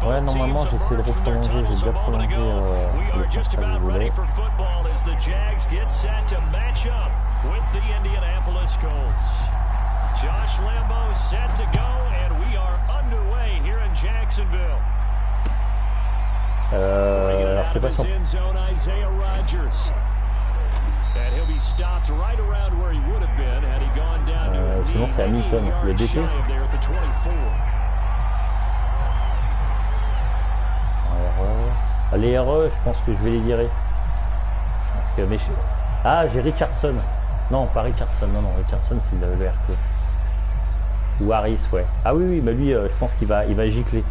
Ouais, normalement j'essaie de reprolonger, j'ai déjà prolongé le contrat que je voulais. Josh Lambeau set to go, and we are underway here in Jacksonville. Alors je sais pas si sinon c'est Hamilton, le DP. Les RE, je pense que je vais les virer. Parce que, ah, j'ai Richardson. Non, pas Richardson, non, Richardson c'est le RT. Ou Harris, ouais. Ah oui, oui, bah lui, je pense qu'il va gicler.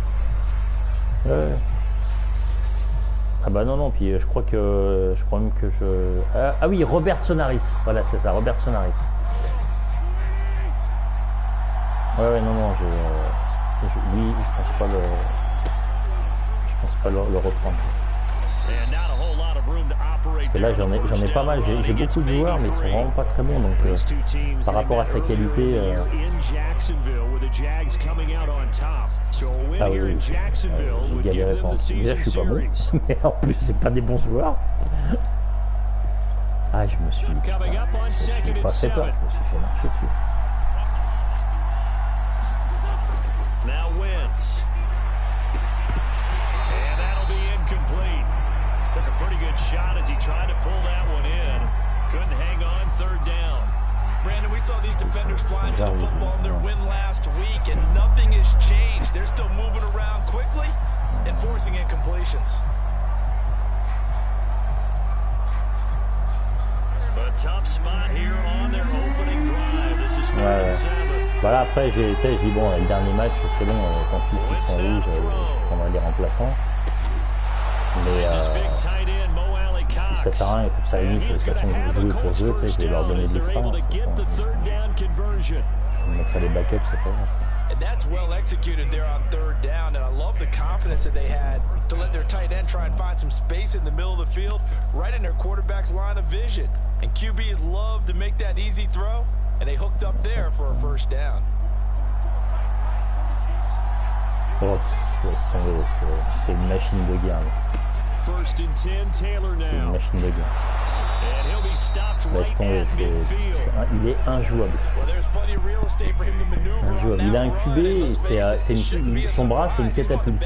Ah bah non, puis je crois même que je... ah oui, Robertson Harris. Voilà, c'est ça, Robertson Harris. Ouais, non, lui, je pense pas le reprendre. Et là, j'en ai pas mal. J'ai beaucoup de joueurs, mais ils sont vraiment pas très bons. Donc, par rapport à sa qualité. Ah oui, j'ai galéré pas. Déjà, je suis pas bon. Mais en plus, c'est pas des bons joueurs. Ah, je me suis pas fait peur. Je me suis fait marcher dessus. Took a pretty good shot as he tried to pull that one in. Couldn't hang on third down. Brandon, we saw these defenders flying to the football in their win last week, and nothing has changed. They're still moving around quickly and forcing incompletions. A tough spot here on their opening drive. This is 3rd and 7. Voilà, après j'ai dit bon, le dernier match, c'est bon, tant pis s'ils sont rouges, je prendrai des remplaçants. Mais ça sert à rien, et comme ça, limite, de toute façon, jouer pour jouer, je vais leur donner de l'expérience. Je mettrai les backups, c'est pas grave. And that's well executed there on 3rd down, and I love the confidence that they had to let their tight end try and find some space in the middle of the field, right in their quarterback's line of vision. And QBs love to make that easy throw, and they hooked up there for a 1st down. Oh, laisse tomber, c'est une machine de guerre. 1st and 10, Taylor now. C'est une machine de guerre. Laisse tomber, il est injouable. Il a un QB, son bras c'est une catapulte.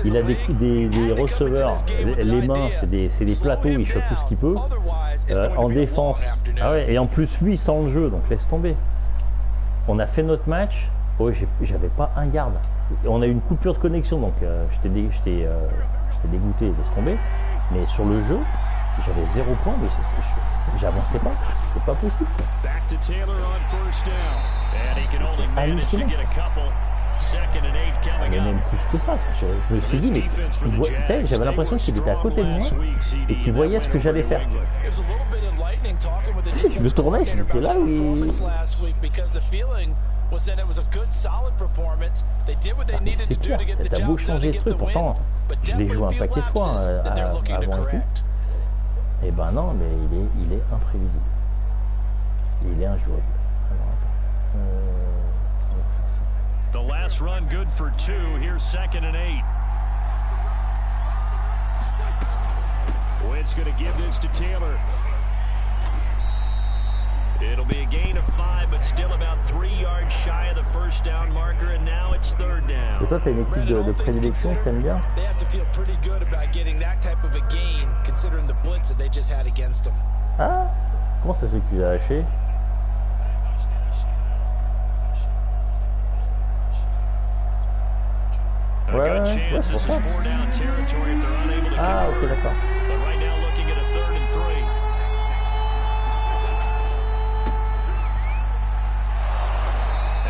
Il a des receveurs, les mains c'est des plateaux, il chope tout ce qu'il peut. En défense, ah ouais, et en plus lui sans le jeu, donc laisse tomber. On a fait notre match, oh, j'avais pas un garde. On a eu une coupure de connexion, donc j'étais dégoûté, laisse tomber. Mais sur le jeu, j'avais 0 point, mais j'avançais pas, c'était pas possible. Hallucinant. Mais même plus que ça, je me suis dit, mais j'avais l'impression qu'il était à côté de moi et qu'il voyait ce que j'allais faire. Je me tournais, j'étais là, oui. C'est clair, t'as beau changer de truc, pourtant je l'ai joué un paquet de fois avant et tout. Et ben non, mais il est imprévisible. Il est injouable. Alors attends. On va faire ça. The last run good for 2. Here's 2nd and 8. Witt's going to give this to Taylor. It'll be a gain of 5, but still about 3 yards shy of the 1st down marker, and now it's 3rd down. Et toi, t'as une équipe de prédilection que t'aimes bien? Ah, comment ça se fait que tu l'as lâché? Ouais, c'est pour ça. Ah, ok, d'accord.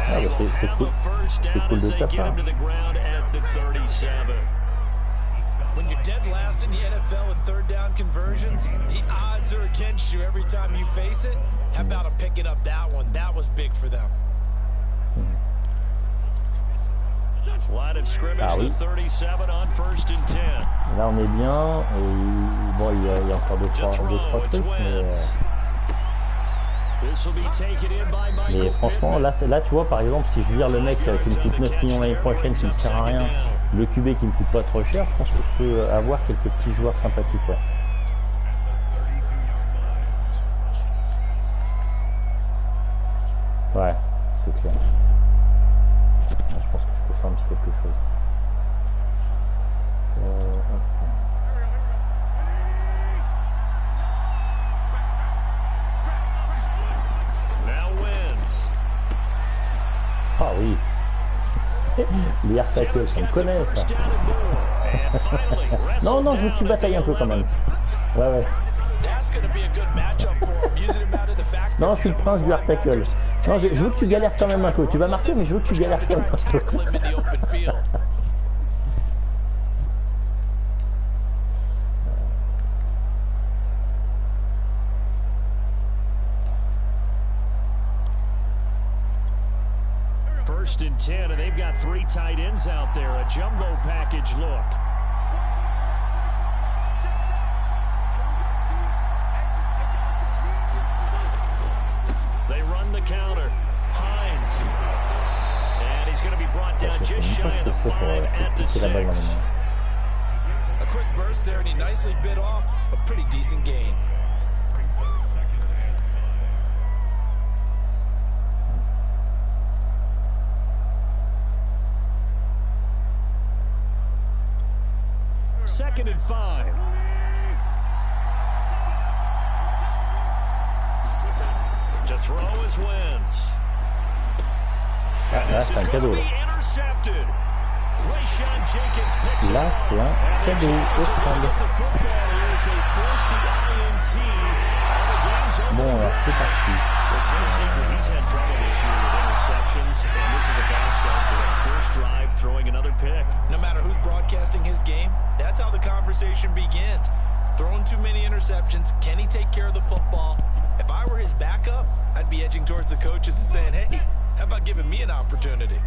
Ah, bah c'est cool. C'est cool de ta part. When you're dead last in the NFL in 3rd down conversions, the odds are against you every time you face it. How about them picking up that one? That was big for them. Line of scrimmage to 37 on 1st and 10. Là on est bien. Et bon, il y a encore deux trois trucs, mais Mais franchement, là, tu vois, par exemple, si je vire le mec qui me coûte 9 millions l'année prochaine, qui me sert à rien, le QB qui me coûte pas trop cher, je pense que je peux avoir quelques petits joueurs sympathiques. Ouais, ouais, c'est clair. Là, je pense que je peux faire un petit quelque chose. Ah oui. Les hard tackles, on connaît ça. Non, non, je veux que tu batailles un peu quand même. Ouais, ouais. Non, je suis le prince du hard tackle. Non, je veux que tu galères quand même un peu. Tu vas marquer, mais je veux que tu galères quand même un peu. First and 10, and they've got 3 tight ends out there. A jumbo package look. They run the counter. Hines. And he's going to be brought down just shy of the 5 at the 6. A quick burst there, and he nicely bit off a pretty decent gain. Second and 5. To throw is Wentz. Là, c'est un cadeau. Là, c'est un cadeau. Bon, alors c'est parti. It's no secret he's had trouble this year with interceptions, and this is a bad start for him. First drive, throwing another pick. No matter who's broadcasting his game, that's how the conversation begins. Throwing too many interceptions, can he take care of the football? If I were his backup, I'd be edging towards the coaches and saying, hey, how about giving me an opportunity?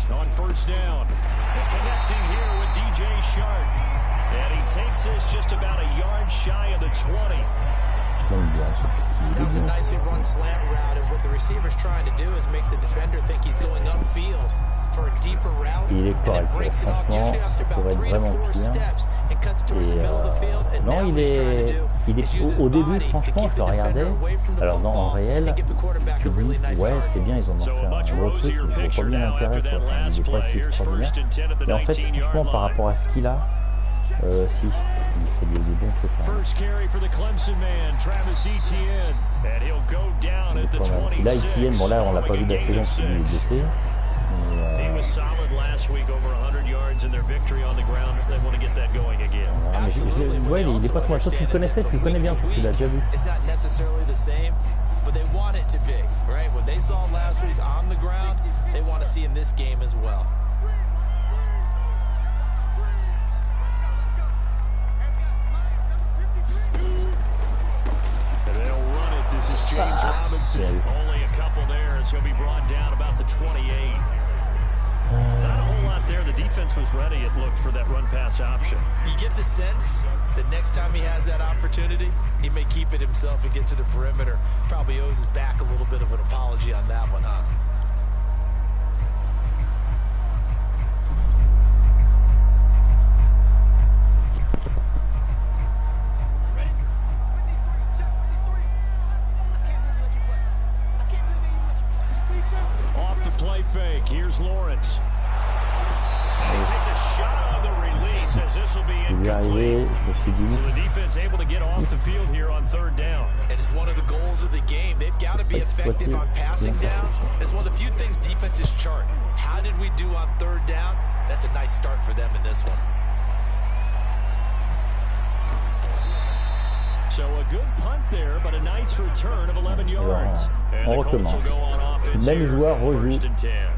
On first down, and connecting here with DJ Shark, and he takes this just about a yard shy of the 20. That was a nicely run slant route, and what the receiver's trying to do is make the defender think he's going upfield for a deeper route, and it breaks it off usually after about 3 to 4 steps and cuts towards the middle of the field. And non, il est au début, franchement, je le regardais. Alors non, en réel, je dis ouais, c'est bien, ils ont fait un gros truc, je vois pas bien l'intérêt, quoi. Enfin, il est pas si extraordinaire. Mais en fait, franchement, par rapport à ce qu'il a, si, il fait des bons trucs. Hein. Là, Etienne, bon là, on l'a pas vu de la saison parce qu'il est blessé. He was solid last week, over 100 yards in their victory on the ground. They want to get that going again. Ouais, il est pas trop mal. Toi, tu le connaissais, tu le connais bien, tu l'as déjà vu. It's not necessarily the same, but they want it to be, right? What they saw last week on the ground, they want to see in this game as well. And they'll run it. This is James Robinson. Only a couple there, as he'll be brought down about the 28. Not a whole lot there. The defense was ready, it looked, for that run-pass option. You get the sense that next time he has that opportunity, he may keep it himself and get to the perimeter. Probably owes his back a little bit of an apology on that one, huh? Fake. Here's Lawrence. And he takes a shot on the release as this will be incomplete. So the defense able to get off the field here on third down. And it's one of the goals of the game. They've got to be effective on passing downs. It's one of the few things defenses chart. How did we do on third down? That's a nice start for them in this one. So a good punt there, but a nice return of 11 yards. And the Colts will go on offense here, first and 10.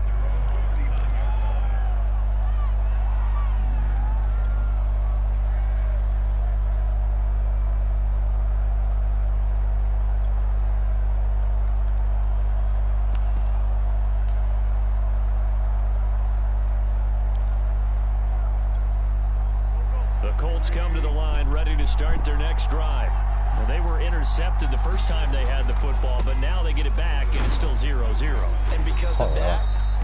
The Colts come to the line ready to start their next drive. Well, they were intercepted the first time they had the football, but now they get it back, and it's still 0-0. And because of that,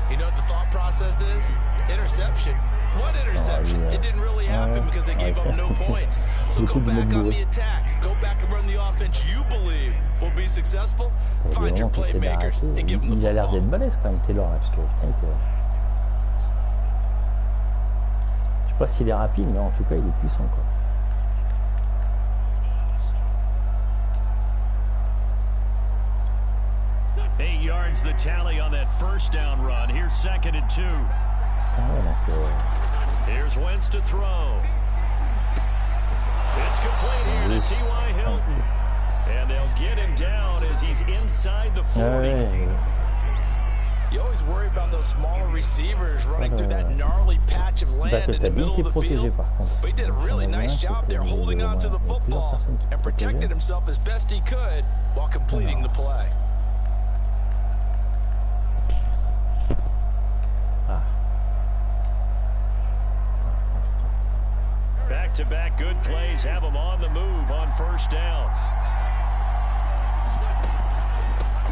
you know what the thought process is? Interception. What interception? It didn't really happen because they gave up no points. So go back on the attack. Go back and run the offense you believe will be successful. Find your playmakers and give them the football. Il a l'air d'être balèze quand même, Taylor. Parce que, putain, je sais pas s'il est rapide, mais en tout cas, il est puissant, quoi. 8 yards the tally on that first down run. Here's 2nd and 2. Here's Wentz to throw. It's complete here to T.Y. Hilton. And they'll get him down as he's inside the 40. You always worry about those smaller receivers running through that gnarly patch of land in the middle of the field. But he did a really nice job there holding on to the football and protected himself as best he could while completing the play. Back-to-back good plays have him on the move on first down.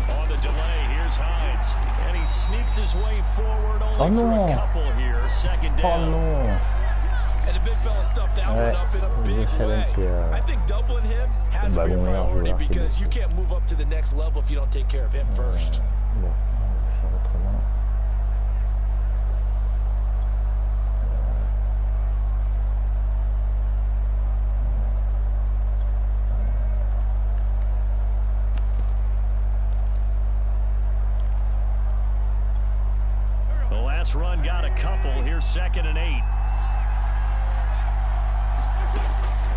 On the delay, here's Hines. And he sneaks his way forward only for a couple here. 2nd down. And the big fella stuffed that one up in a big way. I think doubling him has to be a priority because you can't move up to the next level if you don't take care of him first. Run got a couple. Here's 2nd and 8.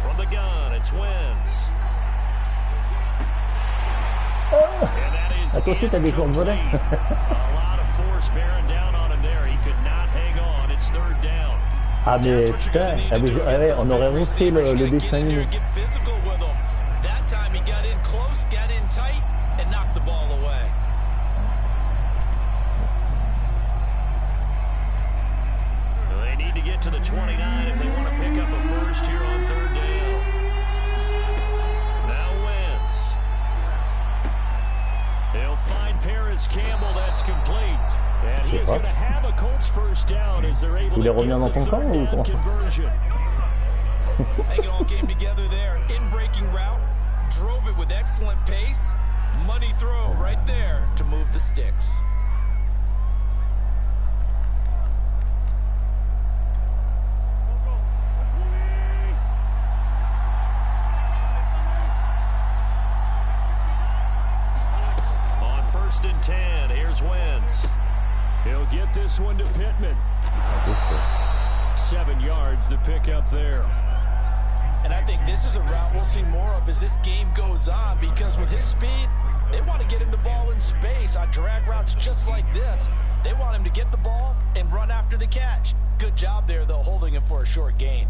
From the gun, it's Wentz. And that is incomplete. A lot of force bearing down on him there. He could not hang on. It's 3rd down. Ah mais putain, on aurait refait le dessin animé. That time he got in close, got in tight, and knocked the ball away. To get to the 29 if they want to pick up a first here on 3rd down. Now Wentz. They'll find Paris Campbell. That's complete. And he's going to have a Colts first down as they're able to get the 3rd down conversion. I think it all came together there. In-breaking route. Drove it with excellent pace. Money throw right there to move the sticks. And 10. Here's Wentz. He'll get this one to Pittman. 7 yards the pickup there. And I think this is a route we'll see more of as this game goes on because with his speed, they want to get him the ball in space on drag routes just like this. They want him to get the ball and run after the catch. Good job there, though, holding him for a short gain.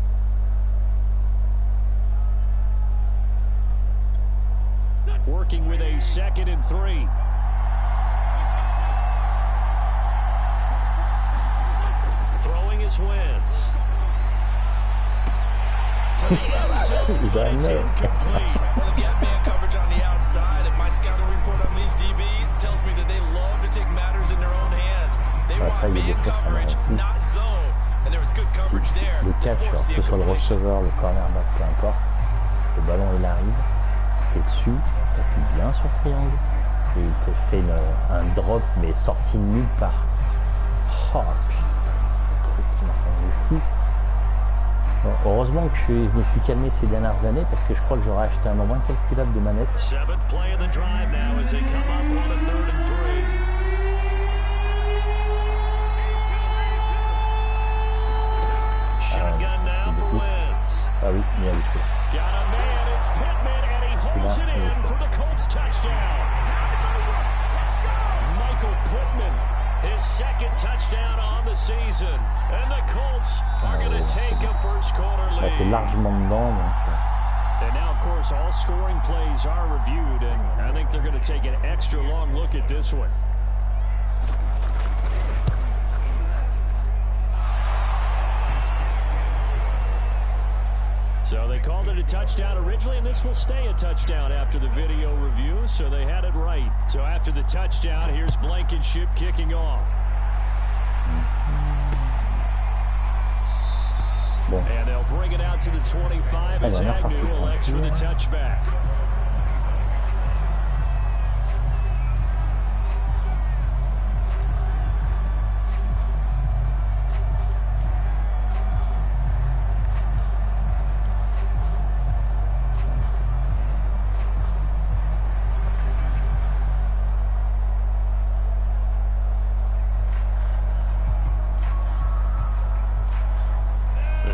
Working with a 2nd and 3. Throwing is Wentz. To the end zone, but it's incomplete. Well, the gap man coverage on the outside, and my scouting report on these DBs tells me that they love to take matters in their own hands. They want man coverage, not zone. And there was good coverage there. Le catch, que ce soit le receveur, le cornerback, peu importe. Le ballon, il arrive. Tu es dessus. Tu appuies bien sur le triangle. Et il te fait un drop, mais sorti de nulle part. Oh putain. Qui m'a rendu fou. Bon, heureusement que je me suis calmé ces dernières années parce que je crois que j'aurais acheté un nombre incalculable de manettes. Ah oui, il y a eu Michael Pittman, his 2nd touchdown on the season, and the Colts are going to take a first quarter lead. C'est largement dedans. Donc... And now, of course, all scoring plays are reviewed, and I think they're going to take an extra long look at this one. So they called it a touchdown originally, and this will stay a touchdown after the video review, so they had it right. So after the touchdown, here's Blankenship kicking off. Bon. And they'll bring it out to the 25 as Agnew elects for the touchback.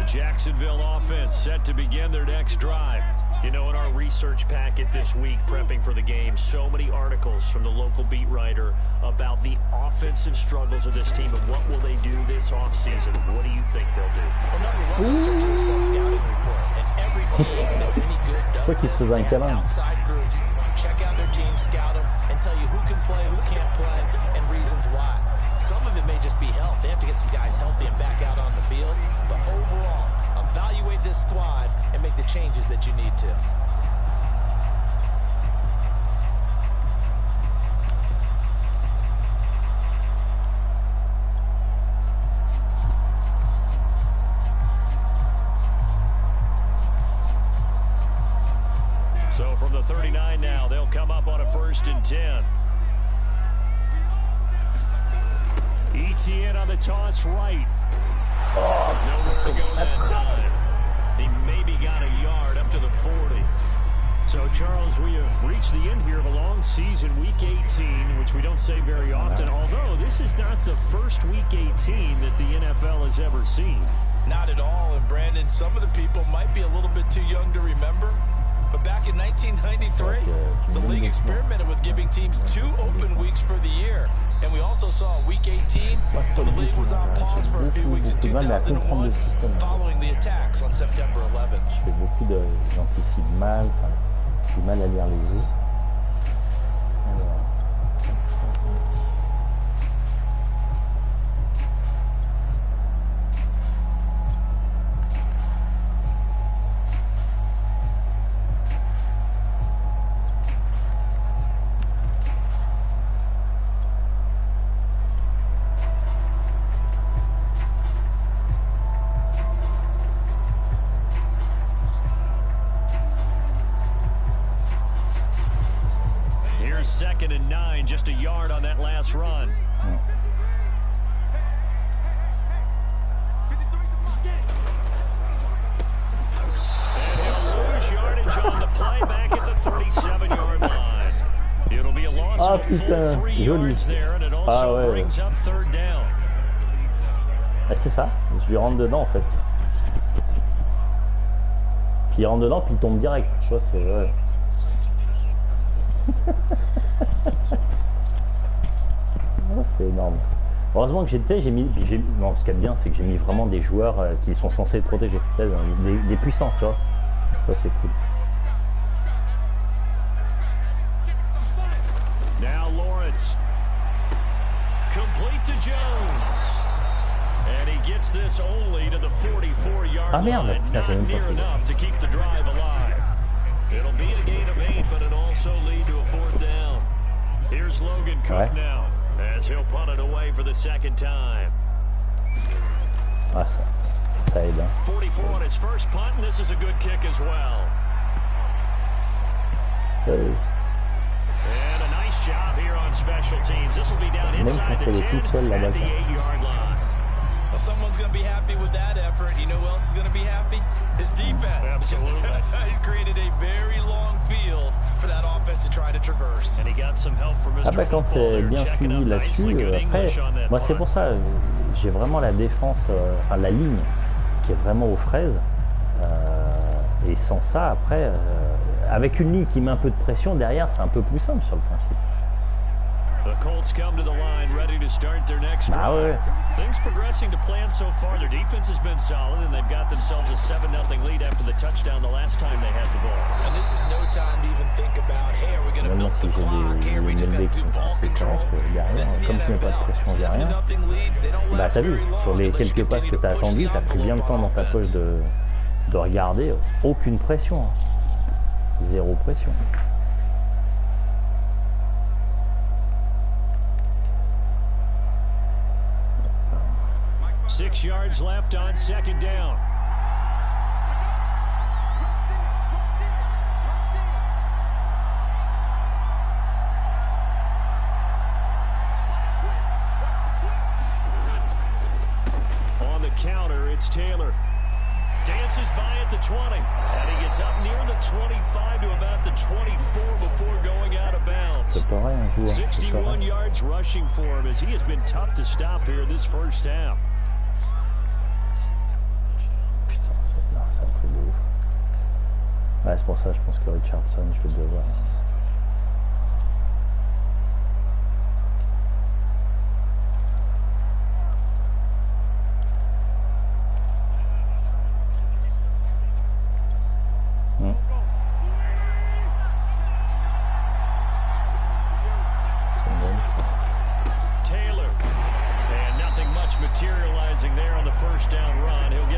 Jacksonville offense set to begin their next drive. You know, in our research packet this week, prepping for the game, so many articles from the local beat writer about the offensive struggles of this team and what will they do this offseason. What do you think they'll do? Well, number one, they'll turn to a self-scouting report. And every team that's any good does this. They have outside groups. Check out their team, scout them, and tell you who can play, who can't play, and reasons why. Some of it may just be health. They have to get some guys healthy and back out on the field. But overall, evaluate this squad and make the changes that you need to. So from the 39 now, they'll come up on a 1st and 10. ETN on the toss right. Nowhere to go that time. He maybe got a yard up to the 40. So, Charles, we have reached the end here of a long season, Week 18, which we don't say very often, although this is not the first Week 18 that the NFL has ever seen. Not at all, and Brandon, some of the people might be a little bit too young to remember, but back in 1993, the league experimented with giving teams 2 open weeks for the year. And we also saw Week 18 when the league was on pause for a few weeks in 2001 following the attacks on September 11th. Je fais beaucoup j'anticipe mal, j'ai du mal à lire les jeux. Alors. Here's 2nd and 9, just a yard on that last run. And he'll lose yardage on the play back at the 37-yard line. It'll be a loss of a full 3 yards there, and it also brings up 3rd down. C'est ça, je lui rentre dedans en fait. Puis il rentre dedans, puis il tombe direct. Tu vois, c'est vrai. C'est énorme. Heureusement que j'ai mis. Non, ce qu'il y a de bien, c'est que j'ai mis vraiment des joueurs qui sont censés être protégés. Des puissants, tu vois. Ça, c'est cool. Now Lawrence. Complete to Jones. And he gets this only to the 44-yard line. Not near enough to keep the drive alive. It'll be a gain of 8, but it also lead to a 4th down. Here's Logan Cook now, as he'll punt it away for the 2nd time. Ah, ça aide. 44 on his first punt, and this is a good kick as well. And a nice job here on special teams. This will be down inside the 10 at the 8-yard line. Well, someone's going to be happy with that effort. You know who else is going to be happy? His defense. Absolutely. He's created a very long field for that offense to try to traverse. And he got some help from Mr. Ah bah quand t'es bien suivi là-dessus, après, moi c'est pour ça, j'ai vraiment la défense, enfin la ligne qui est vraiment aux fraises. Et sans ça, après, avec une ligne qui met un peu de pression derrière, c'est un peu plus simple sur le principe. The Colts come to the line, ready to start their next drive. Things progressing to plan so far. Their defense has been solid, and they've got themselves a 7-0 lead after the touchdown the last time they had the ball. And this is no time to even think about, hey, are we going to milk the clock? Hey, are we just going to do ball control? This is the NFL. 7-0 leads. They don't last very long. Sur les quelques passes que tu as attendues, tu as pris bien le temps dans ta poche de regarder, aucune pression. Hein. Zéro pression. 6 yards left on second down. On the counter, it's Taylor. Dances by at the 20, and he gets up near the 25 to about the 24 before going out of bounds. 61 yards rushing for him as he has been tough to stop here this first half. Putain, c'est un truc de ouf. Ouais, c'est pour ça, je pense que Richardson, je vais devoir.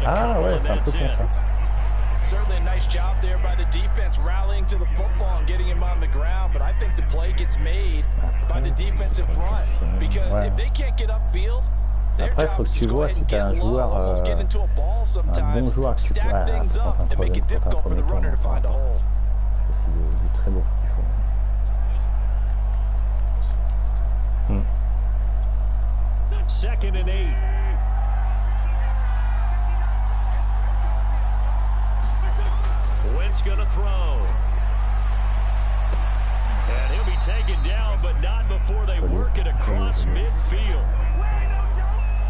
Ah ouais, c'est un peu con ça. Certainly a nice job there by the defense rallying to the football and getting him on the ground, but I think the play gets made by the defensive front because if they can't get upfield, après, faut que tu vois si tu as un joueur, un bon joueur que tu peux quand un premier temps. C'est du très lourd qu'il faut. Second and 8. Wentz gonna throw. And he'll be taken down, but not before they work it across midfield.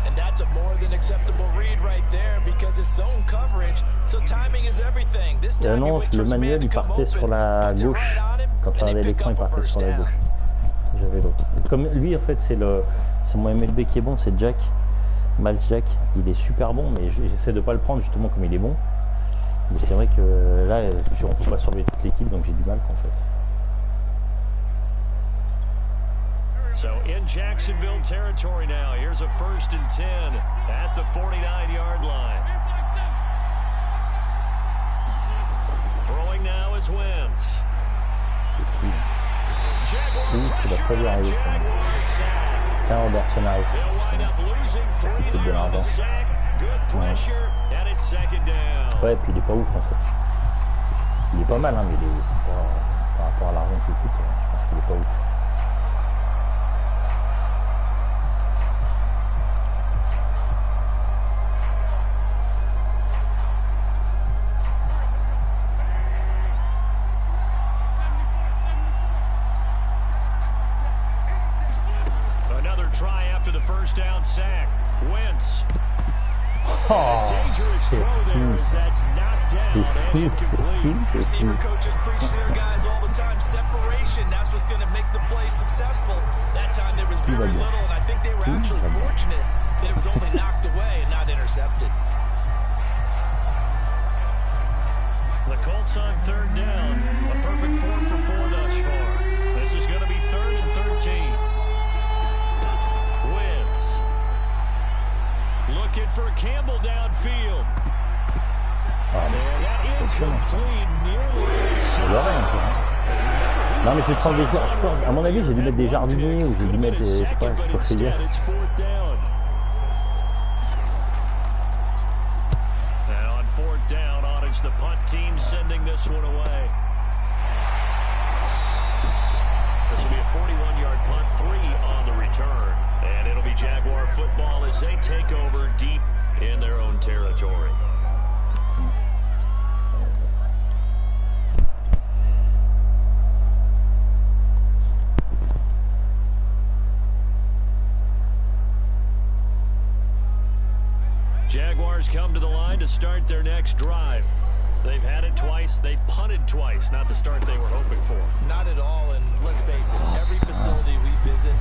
And that's a more than acceptable read right there because it's zone coverage. So timing is everything. This time non, le manuel il partait sur la gauche. Quand on avait l'écran, il partait sur la gauche. J'avais l'autre. Comme lui, en fait, c'est mon MLB qui est bon, c'est Jack. Miles Jack, il est super bon, mais j'essaie de pas le prendre justement comme il est bon. Mais c'est vrai que là, on ne peut pas surveiller toute l'équipe, donc j'ai du mal en fait. So in Jacksonville territory now, here's a 1st and 10 at the 49-yard line. Throwing now is Wentz. C'est fou. Jaguars pressure, Jaguars sack. Robertson Harris. They'll wind up losing 3 there on the sack. Good pressure, and it's second down. Ouais, puis il est pas ouf en fait. Il est pas mal, hein, mais par rapport à l'argent qu'il coûte, je pense qu'il est pas ouf. Another try after the first down sack. Wentz. Oh, dangerous throw there as that's knocked down and incomplete. Receiver coaches preach to their guys all the time. Separation, that's what's going to make the play successful. That time there was very little, and I think they were actually fortunate that it was only knocked away and not intercepted. The Colts on third down. A perfect 4 for 4 thus far. This is going to be 3rd and 13. Wentz. Looking for Campbell downfield. Non mais je vais prendre des joueurs. À mon avis, j'ai dû mettre des jardiniers ou j'ai dû mettre des, je sais pas, conseillers. Now on 4th down, on is the punt team sending this one away. This will be a 41-yard punt, 3 on the return. And it'll be Jaguar football as they take over deep in their own territory. Jaguars come to the line to start their next drive. They've had it twice. They've punted twice. Not the start they were hoping for. Not at all. And let's face it, every facility we visit,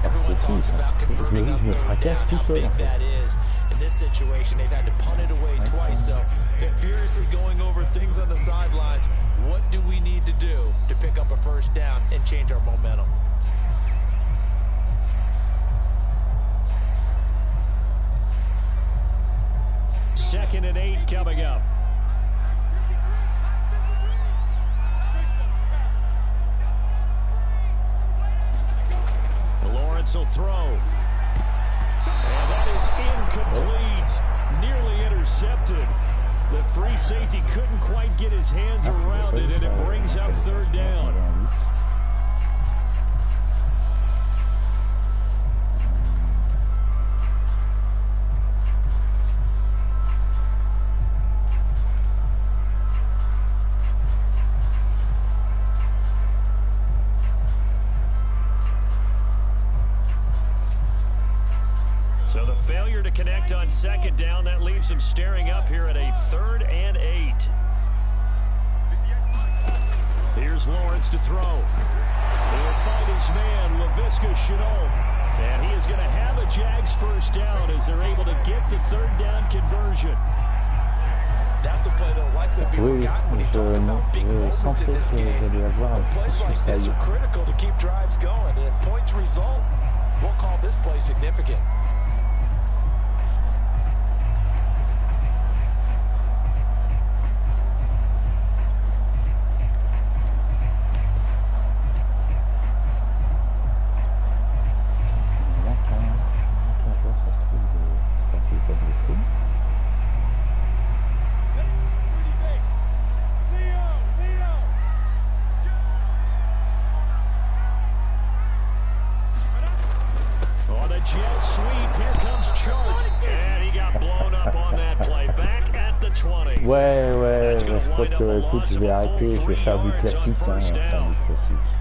everyone talks about converting on third down, how big that is. In this situation, they've had to punt it away twice, so they're furiously going over things on the sidelines. What do we need to do to pick up a first down and change our momentum? Second and 8 coming up. Lawrence will throw. And that is incomplete. Nearly intercepted. The free safety couldn't quite get his hands around it, and it brings up third down. So the failure to connect on second down, that leaves him staring up here at a 3rd and 8. Here's Lawrence to throw. He'll fight his man, Laviska Shenault. And he is going to have a Jags first down as they're able to get the 3rd down conversion. That's a play that'll likely be forgotten when you talk about big moments in this game. Plays like this are critical to keep drives going. And if points result, we'll call this play significant. Ouais, je crois que écoute, je vais arrêter, je vais faire du classique.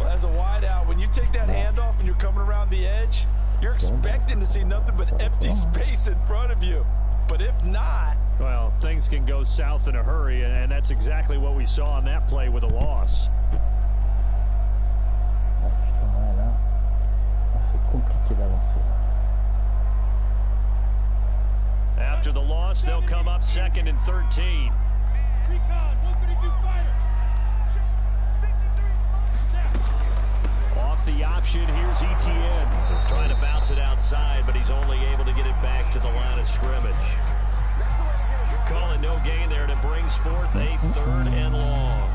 As a wideout, when you take that handoff and you're coming around the edge, you're expecting to see nothing but empty space in front of you. But if not, well, things can go south in a hurry, and that's exactly what we saw on that play with a loss. C'est compliqué d'avancer. After the loss, they'll come up 2nd and 13. Off the option, here's Etienne. Trying to bounce it outside, but he's only able to get it back to the line of scrimmage. Calling no gain there, and it brings forth a 3rd and long.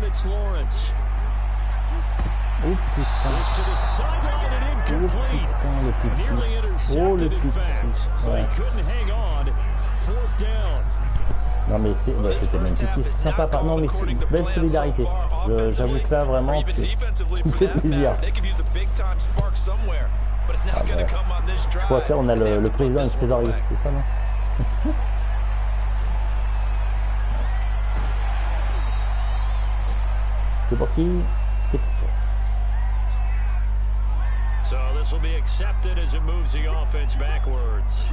It's Lawrence. Goes to the sideline and incomplete. Nearly intercepted, in fact. But he couldn't hang on. 4th down. Non mais c'était magnifique, c'est sympa. Non mais c'est une belle solidarité. J'avoue que là vraiment, ça me fait plaisir. Je crois que là on a le président et le trésorier, c'est ça non? C'est pour qui? C'est pour toi. So this will be accepted as it moves the offense backwards.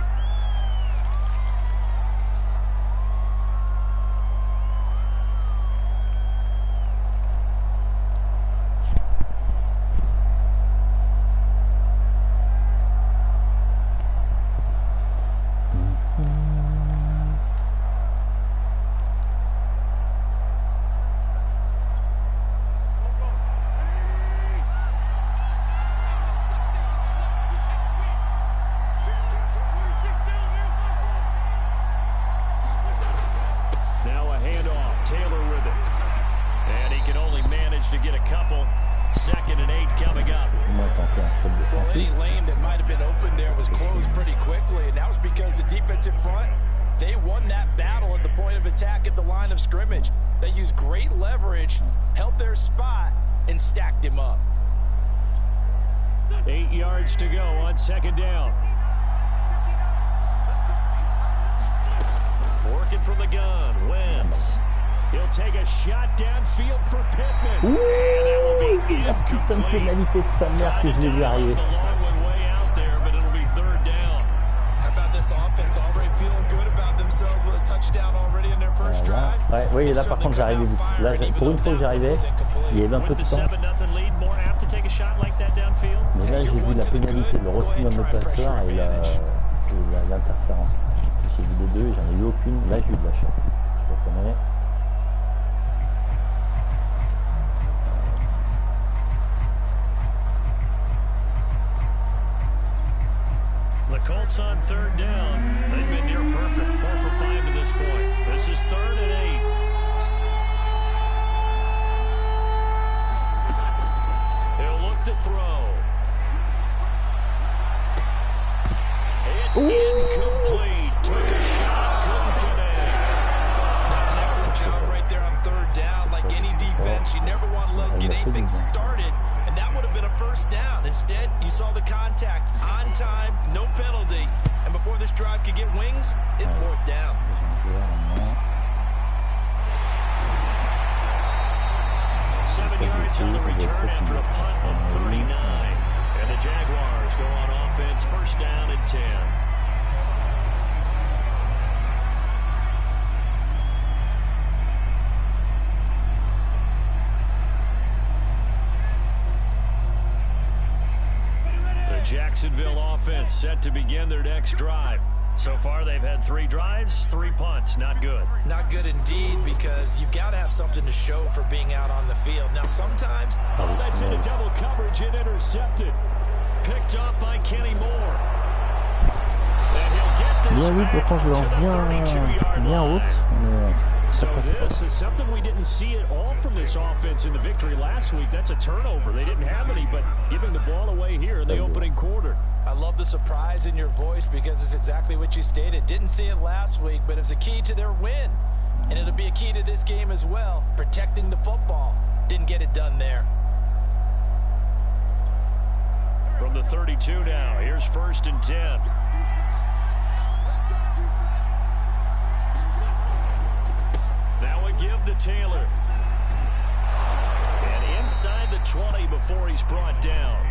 To get a couple. 2nd and 8 coming up. Well, any lane that might have been open there was closed pretty quickly, and that was because the defensive front, they won that battle at the point of attack at the line of scrimmage. They used great leverage, held their spot, and stacked him up. 8 yards to go on 2nd down. Working from the gun, Wentz. He'll take a shot downfield for Pittman. Ouh, la putain de pénalité de sa mère que je l'ai vu arriver. How about this offense already feeling good about themselves with a touchdown? Ouais, oui, là par contre j'arrivais vite. Là, pour une fois que j'arrivais, il y avait un peu de temps. Mais là j'ai vu la pénalité, le refus d'un passeur et l'interférence. J'ai vu les deux, j'en ai eu aucune. Là j'ai eu de la chance. Je reconnais. The Colts on third down. They've been near perfect, 4 for 5 to this point. This is 3rd and 8. He'll look to throw. It's incomplete. Took a shot, couldn't connect. That's an excellent job right there on 3rd down. Like any defense, you never want to let them get anything started. And that would have been a 1st down. Instead, you saw the contact on time, no penalty. And before this drive could get wings, it's 4th down. 7 yards on the return after a punt of 39. And the Jaguars go on offense, 1st down and 10. Jacksonville offense set to begin their next drive. So far, they've had 3 drives, 3 punts. Not good. Not good indeed, because you've got to have something to show for being out on the field. Now, sometimes... that's into double coverage and intercepted. Picked up by Kenny Moore. And he'll get this back to the 32-yard line. So this is something we didn't see at all from this offense in the victory last week. That's a turnover. They didn't have any, but giving the ball away here in the opening quarter. I love the surprise in your voice because it's exactly what you stated. Didn't see it last week, but it's a key to their win. And it'll be a key to this game as well, protecting the football. Didn't get it done there. From the 32 now, here's 1st and 10. Now a give to Taylor. And inside the 20 before he's brought down.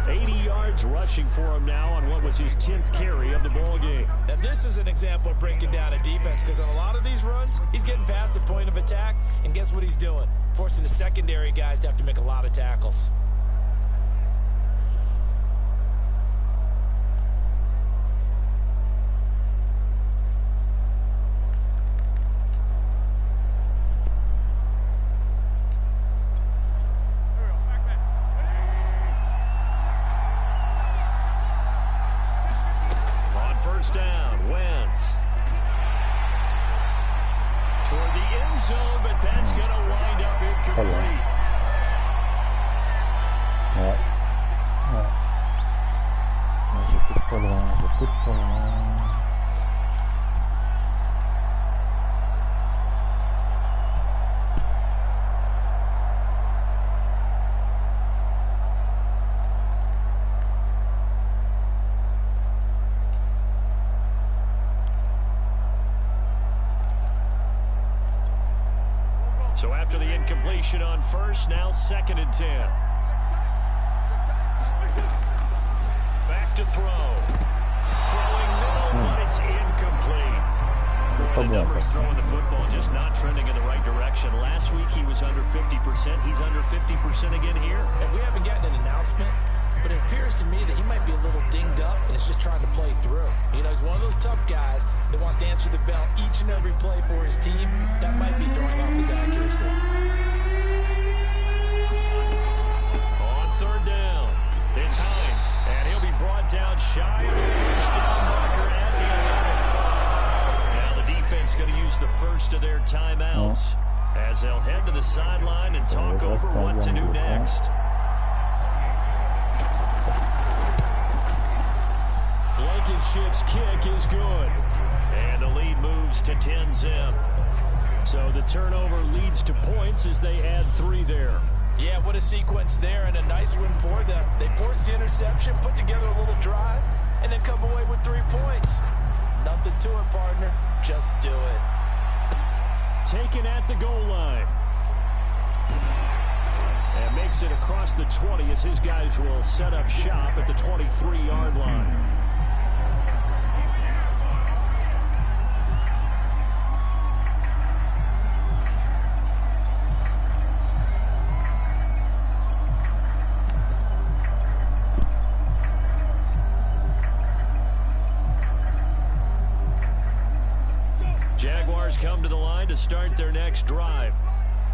80 yards rushing for him now on what was his 10th carry of the ball game. Now this is an example of breaking down a defense, because on a lot of these runs, he's getting past the point of attack, and guess what he's doing? Forcing the secondary guys to have to make a lot of tackles. So after the incompletion on 1st, now 2nd and 10. Back to throw. Throwing middle, but it's incomplete. Boy, the numbers throwing the football just not trending in the right direction. Last week he was under 50%. He's under 50% again here. And we haven't gotten an announcement, but it appears to me that he might be a little dinged up and is just trying to play through. You know, he's one of those tough guys that wants to answer the bell each and every play for his team. That might be throwing off his accuracy. On 3rd down, it's Hines, and he'll be brought down shy of the 1st down marker at the 11. Now the defense going to use the first of their timeouts as they'll head to the sideline and talk over what to do next. Blankenship's kick is good. And the lead moves to 10-zip. So the turnover leads to points as they add 3 there. Yeah, what a sequence there, and a nice win for them. They forced the interception, put together a little drive, and then come away with 3 points. Nothing to it, partner. Just do it. Taken at the goal line. And makes it across the 20 as his guys will set up shop at the 23-yard line. come to the line to start their next drive.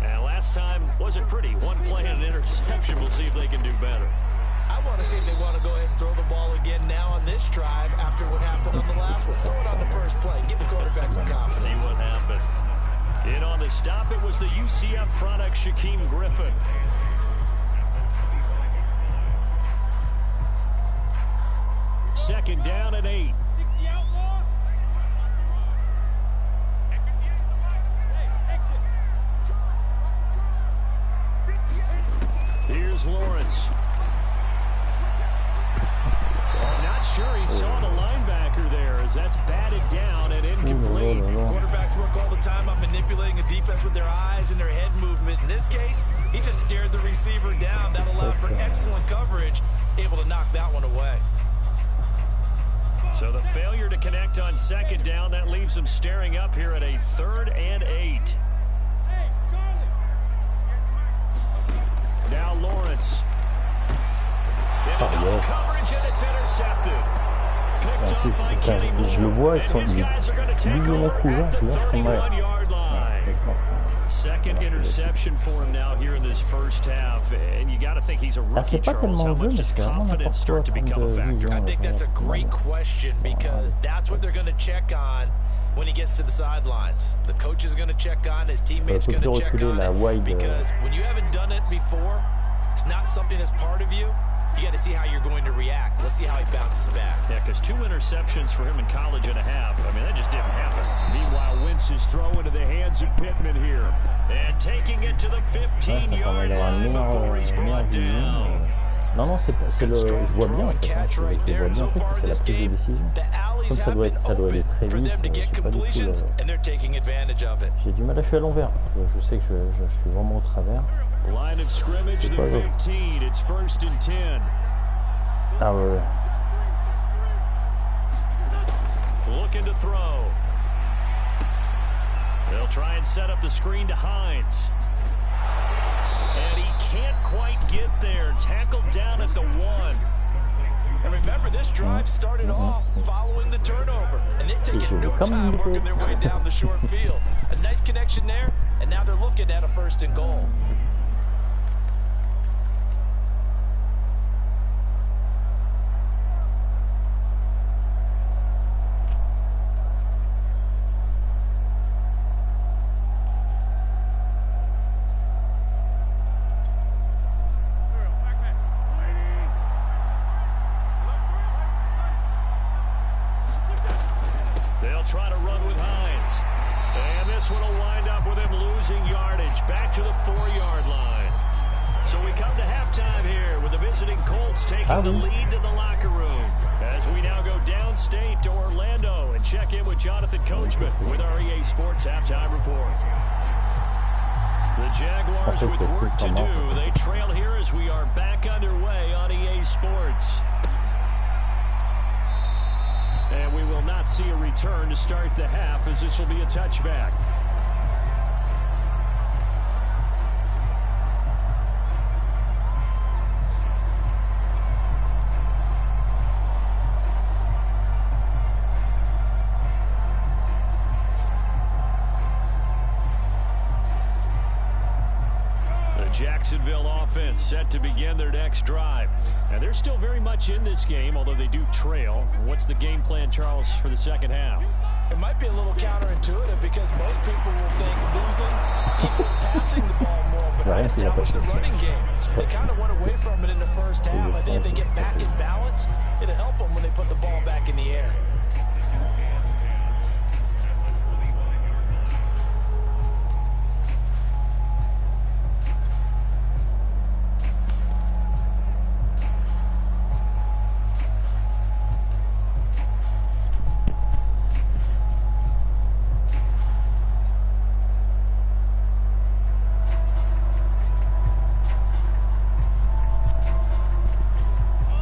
And last time wasn't pretty. One play and an interception. We'll see if they can do better. I want to see if they want to go ahead and throw the ball again now on this drive after what happened on the last one. Throw it on the first play. Give the quarterback some confidence. See what happens. In on the stop, it was the UCF product, Shaquem Griffin. Second down and 8. Here's Lawrence. Not sure he saw the linebacker there as that's batted down and incomplete. Quarterbacks work all the time on manipulating a defense with their eyes and their head movement. In this case, he just stared the receiver down. That allowed for excellent coverage, able to knock that one away. So the failure to connect on second down, that leaves them staring up here at a 3rd and 8. Now Lawrence. Coverage and it's intercepted. Picked up by Kenny Moore. And these guys are going to tackle him at the 31-yard line. Second interception for him now here in this first half. And you got to think he's a rookie, Charles. How much does confidence start to become a factor? I think that's a great question because that's what they're going to check on when he gets to the sidelines. The coach is going to check on, his teammates going to check on it, because when you haven't done it before, it's not something that's part of you. You got to see how you're going to react. Let's see how he bounces back. Yeah, because 2 interceptions for him in college and a half. I mean, that just didn't happen. Meanwhile, Wentz's throw into the hands of Pittman here. And taking it to the 15-yard line before he's brought down. Non, non, c'est le. Je vois bien en fait. Je vois bien en fait que c'est la prise de décision. Comme ça doit aller très vite. J'ai pas du tout. J'ai du mal à jouer à l'envers. Je sais que je suis vraiment au travers. Line of scrimmage, the 15. It's 1st and 10. Ah ouais. Looking to throw. They'll try and set up the screen to Hines. And he can't quite get there. Tackled down at the 1. And remember, this drive started off following the turnover. And they've taken no time working their way down the short field. A nice connection there, and now they're looking at a 1st and goal. Try to run with Hines. And this one will wind up with him losing yardage back to the 4-yard line. So we come to halftime here with the visiting Colts taking the lead to the locker room as we now go downstate to Orlando and check in with Jonathan Coachman with our EA Sports Halftime Report. The Jaguars with work to do. They trail here as we are back underway on EA Sports. And we will not see a return to start the half as this will be a touchback. Jacksonville offense set to begin their next drive. And they're still very much in this game, although they do trail. What's the game plan, Charles, for the second half? It might be a little counterintuitive because most people will think losing equals passing the ball more, but I established the running game. They kind of went away from it in the first half. I think if they get back in balance, it'll help them when they put the ball back in the air.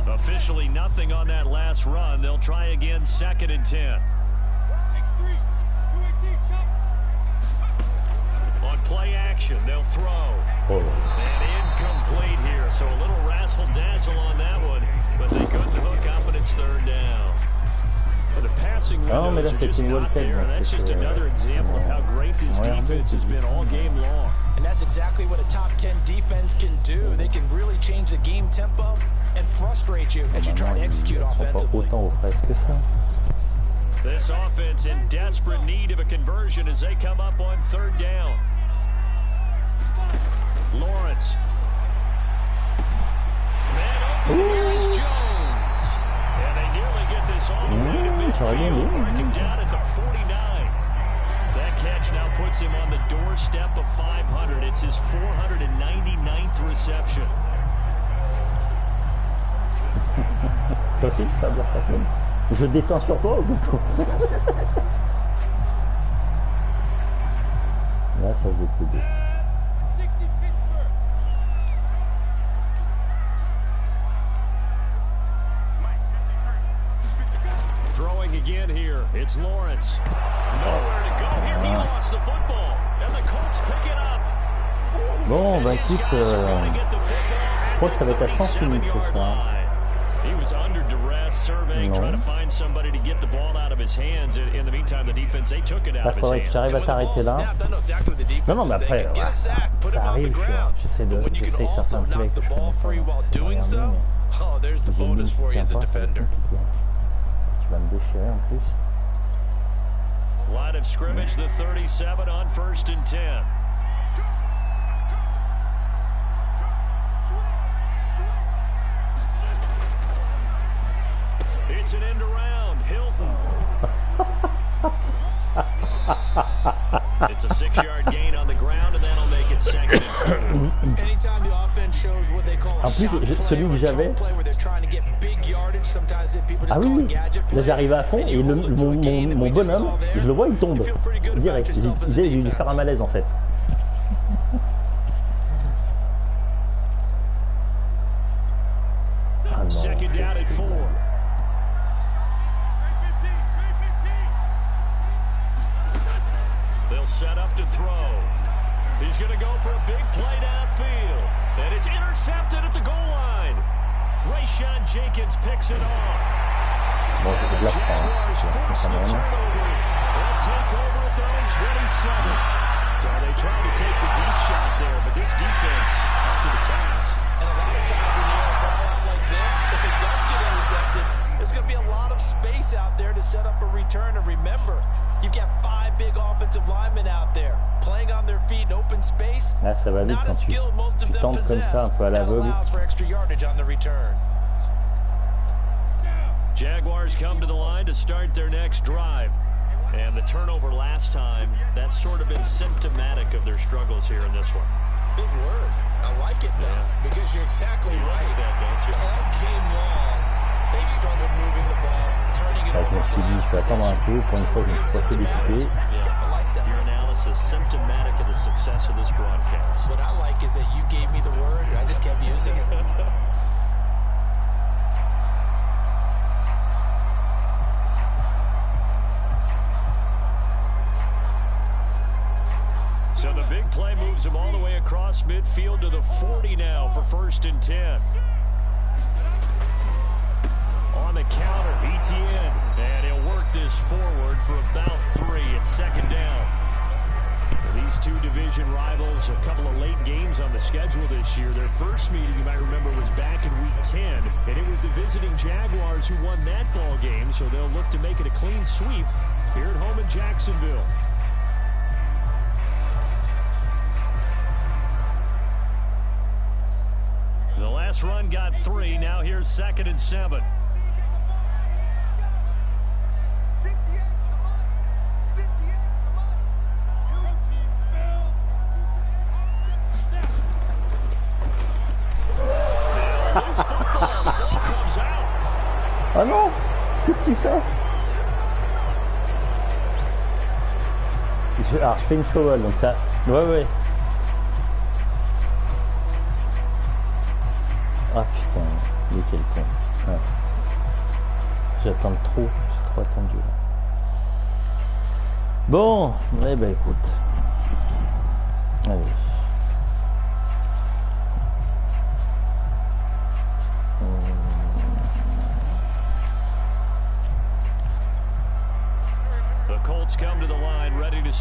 Officially nothing on that last run. They'll try again, 2nd and 10. On play action, they'll throw. And incomplete here. So a little razzle-dazzle on that one, but they couldn't hook up, and it's 3rd down. The passing windows are just not there, and that's just another example of how great this defense has been all game long. And that's exactly what a top 10 defense can do. They can really change the game tempo and frustrate you as you try to execute offensively. This offense in desperate need of a conversion as they come up on third down. Lawrence. Man open, here is Jones. And they nearly get this all the way to midfield, breaking down at the 49. That catch now puts him on the doorstep of 500. It's his 499th reception. Toi aussi, ça doit faire plaisir. Je détends sur toi ou plutôt? Là, ça faisait plus bien. Throwing again here. It's Lawrence. Nowhere to go here. He lost the football. And the Colts pick it up. Bon, bah écoute, je crois que ça va être à 100 minutes ce soir. He was under duress, surveying, trying to find somebody to get the ball out of his hands. In the meantime, the defense, they took it out of his hands. J'arrive à t'arrêter là. Non, mais après, ouais, ça arrive. J'essaie certains plays que je connais pas. Oh, there's the bonus for you as a defender. Tu vas me déchirer en plus. Line of scrimmage, the 37 on 1st and 10. It's an end around. Hilton. It's a 6-yard gain on the ground, and that'll make it 2nd and 4. Anytime the offense shows what they call a shot celui que j'avais. Ah oui, là j'arrive à fond et mon bonhomme, je le vois, il tombe direct. J'ai dû faire un malaise en fait. Ah non, Second down at 4. They'll set up to throw. He's going to go for a big play downfield. And it's intercepted at the goal line. Rayshawn Jenkins picks it off. Jaguars force the turnover. They'll take over at their own 27. Well, they tried to take the deep shot there, but this defense up to the task. And a lot of times when you have a ball out like this, if it does get intercepted, there's going to be a lot of space out there to set up a return. And remember, you've got 5 big offensive linemen out there playing on their feet in open space. Là, ça va vite quand tu tentes comme ça un peu à l'aveugle. Jaguars come to the line to start their next drive. And the turnover last time, that's sort of been symptomatic of their struggles here in this one. Big word. I like it though, because you're exactly right. All game long, they've struggled moving the ball, turning it over. Je me suis dit, je peux attendre un peu. Pour une fois, je me suis pas fait découper. Your analysis symptomatic of the success of this broadcast. What I like is that you gave me the word, and I just kept using it. So the big play moves him all the way across midfield to the 40 now for 1st and 10. On the counter, ETN, and he'll work this forward for about 3 at 2nd down. These two division rivals, a couple of late games on the schedule this year. Their first meeting, you might remember, was back in Week 10, and it was the visiting Jaguars who won that ball game, so they'll look to make it a clean sweep here at home in Jacksonville. The last run got 3. Now here's 2nd and 7. Oh non, qu'est-ce que tu fais? Alors je fais une shovel, donc ça... Ouais. Ah putain, mais quel con. Ouais. J'attends trop, j'ai trop attendu là. Bon, eh ben écoute. Allez.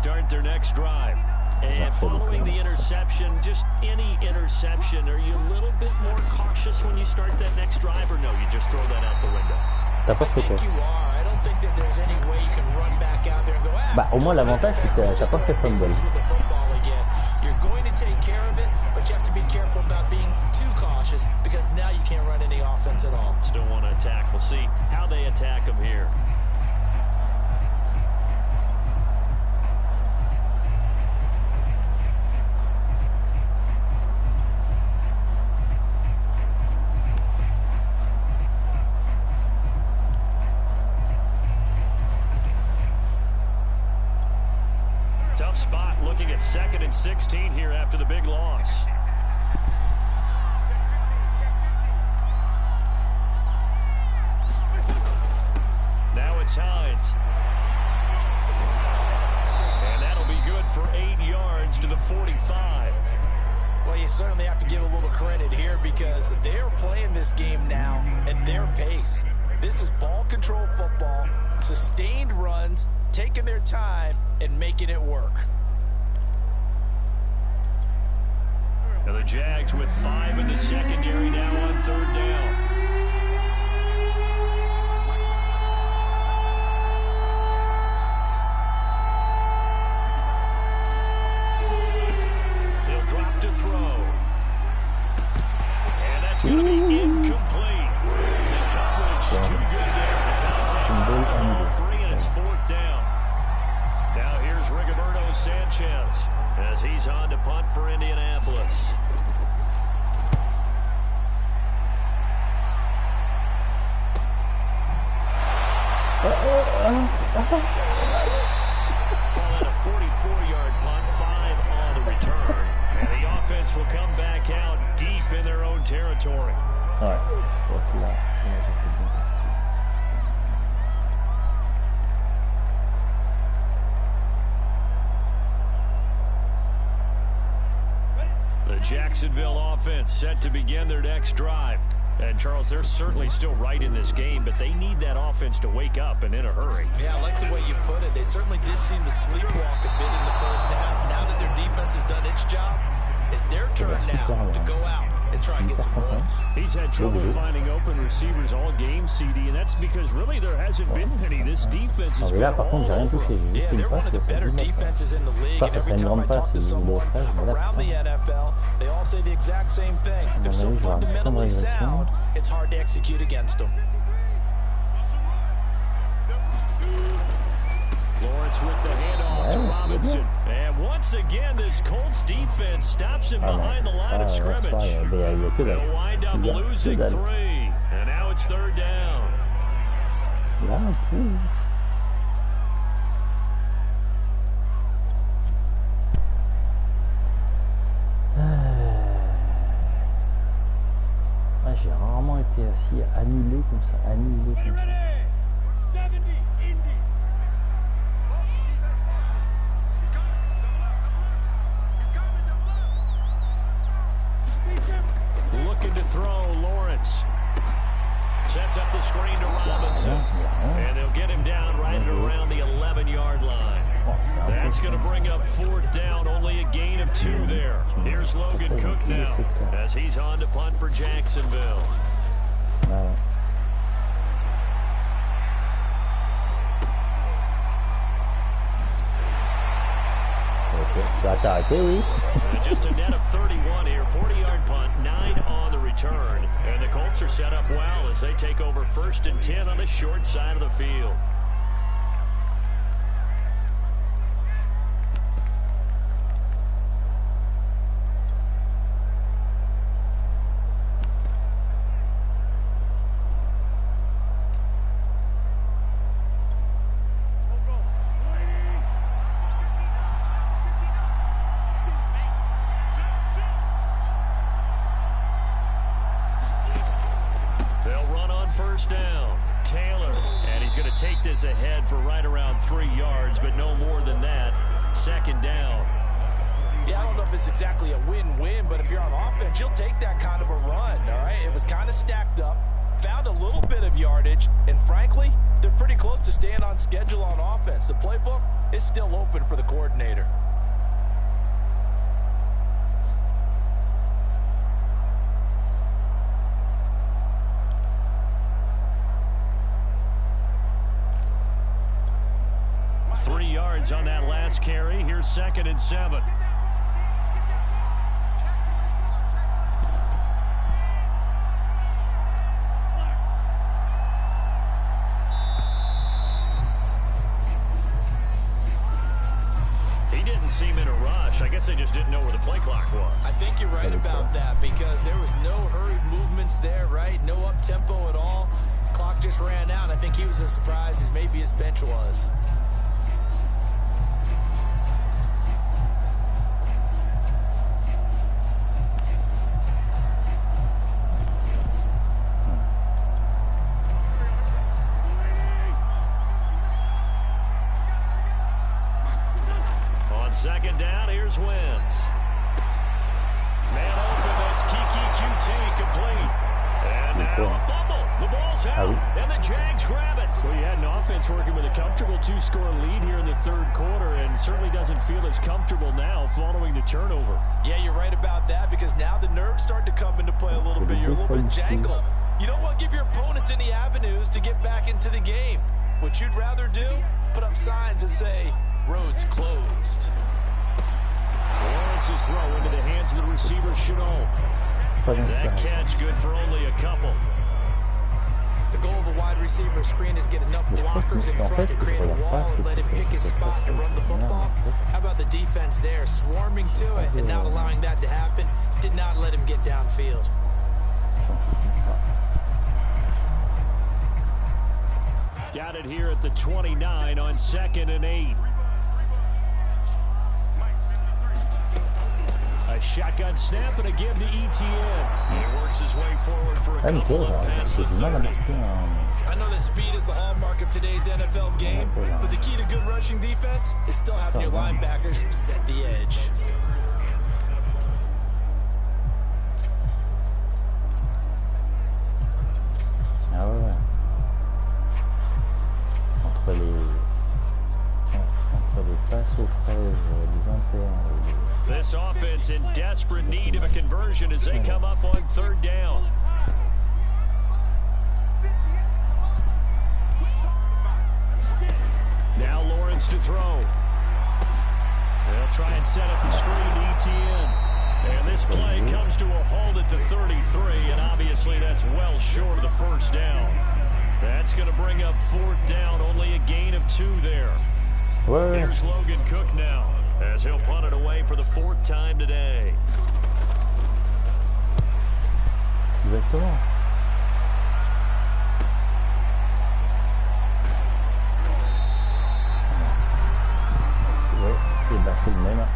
start their next drive. And following the interception, just any interception, are you a little bit more cautious when you start that next drive, or no, you just throw that out the window? I think you are. I don't think that there's any way you can run back out there and go, bah, au moins l'avantage c'est que t'as pas fait fumble. You're going to take care of it, but you have to be careful about being too cautious because now you can't run any offense at all. Still want to attack. We'll see how they attack them here. Tough spot looking at 2nd and 16 here after the big loss. Now it's Hines. And that'll be good for 8 yards to the 45. Well, you certainly have to give a little credit here because they're playing this game now at their pace. This is ball control football, sustained runs, taking their time and making it work. Now the Jags with 5 in the secondary now on 3rd down. He'll drop to throw. And that's going to be incomplete. The coverage too good there. The contact for 3, and it's 4th down. Now here's Rigoberto Sanchez as he's on to punt for Indianapolis. Call it a 44-yard punt, 5 on the return. And the offense will come back out deep in their own territory. Ouais, je crois que là, j'ai fait bien parti. The Jacksonville offense set to begin their next drive. And, Charles, they're certainly still right in this game, but they need that offense to wake up and in a hurry. Yeah, I like the way you put it. They certainly did seem to sleepwalk a bit in the first half. Now that their defense has done its job, it's their turn now to go out and try and get some points. He's had trouble finding open receivers all game, CD, and that's because really there hasn't been any. This defense has been all over. Yeah, they're one of the better defenses in the league, and every time I talk to someone around the NFL, they all say the exact same thing. They're so fundamentally sound, it's hard to execute against them. Lawrence with the handoff to Robinson. And once again, this Colts defense stops him behind the line of scrimmage. They'll wind up losing 3. And now it's 3rd down. J'ai rarement été aussi annulé comme ça, Looking to throw, Lawrence. Sets up the screen to Robinson. And they'll get him down right around the 11-yard line. That's going to bring up 4th down, only a gain of 2 there. Here's Logan Cook now as he's on to punt for Jacksonville. Just a net of 31 here, 40-yard punt, 9 on the return. And the Colts are set up well as they take over 1st and 10 on the short side of the field. Take this ahead for right around 3 yards, but no more than that. 2nd down. Yeah, I don't know if it's exactly a win-win, but if you're on offense, you'll take that kind of a run, all right? It was kind of stacked up, found a little bit of yardage, and frankly, they're pretty close to staying on schedule on offense. The playbook it's still open for the coordinator. Three yards on that last carry. Here's 2nd and 7. He didn't seem in a rush. I guess they just didn't know where the play clock was. I think you're right about that because there was no hurried movements there, right? No up-tempo at all. Clock just ran out. I think he was as surprised as maybe his bench was. Second down, here's Wentz. Man open, that's Kiki QT complete. And now a fumble. The ball's out, and the Jags grab it. Well, you had an offense working with a comfortable 2-score lead here in the third quarter, and certainly doesn't feel as comfortable now following the turnover. Yeah, you're right about that because now the nerves start to come into play a little bit. You're a little bit jangled. You don't want to give your opponents any avenues to get back into the game. What you'd rather do, put up signs that say, roads closed. Lawrence's throw into the hands of the receiver, Chenault. That catch good for only a couple. The goal of a wide receiver screen is get enough blockers in front to create a wall and let him pick his spot to run the football. How about the defense there, swarming to it and not allowing that to happen? Did not let him get downfield. Got it here at the 29 on 2nd and 8. A shotgun snap and a give to ETN. He works his way forward for a couple of passes. I know that speed is the hallmark of today's NFL game, but the key to good rushing defense is still having your linebackers set the edge. This offense in desperate need of a conversion as they come up on 3rd down. Now Lawrence to throw. They'll try and set up the screen to ETN. And this play comes to a halt at the 33, and obviously that's well short of the 1st down. That's going to bring up 4th down, only a gain of 2 there. Here's Logan Cook now, as he'll punt it away for the 4th time today. Exactement. Ouais, c'est le même.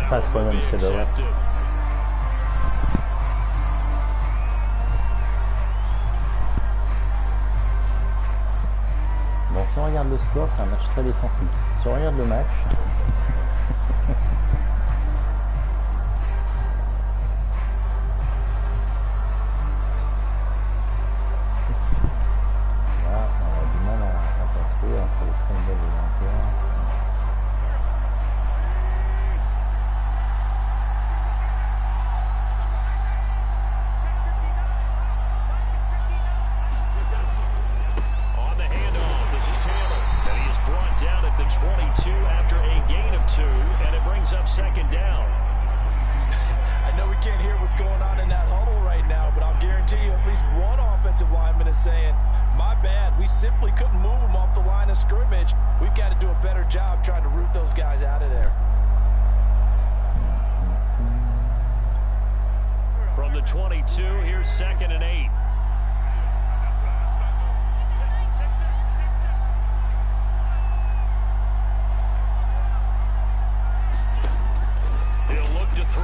Enfin, c'est pas le même, c'est le vrai. Bon, si on regarde le score, c'est un match très défensif. Si on regarde le match... Là, on a du mal à passer entre les fumbles et l'intérieur. After a gain of 2, and it brings up 2nd down. I know we can't hear what's going on in that huddle right now, but I'll guarantee you at least one offensive lineman is saying, my bad, we simply couldn't move them off the line of scrimmage. We've got to do a better job trying to root those guys out of there. From the 22, here's 2nd and 8. To throw.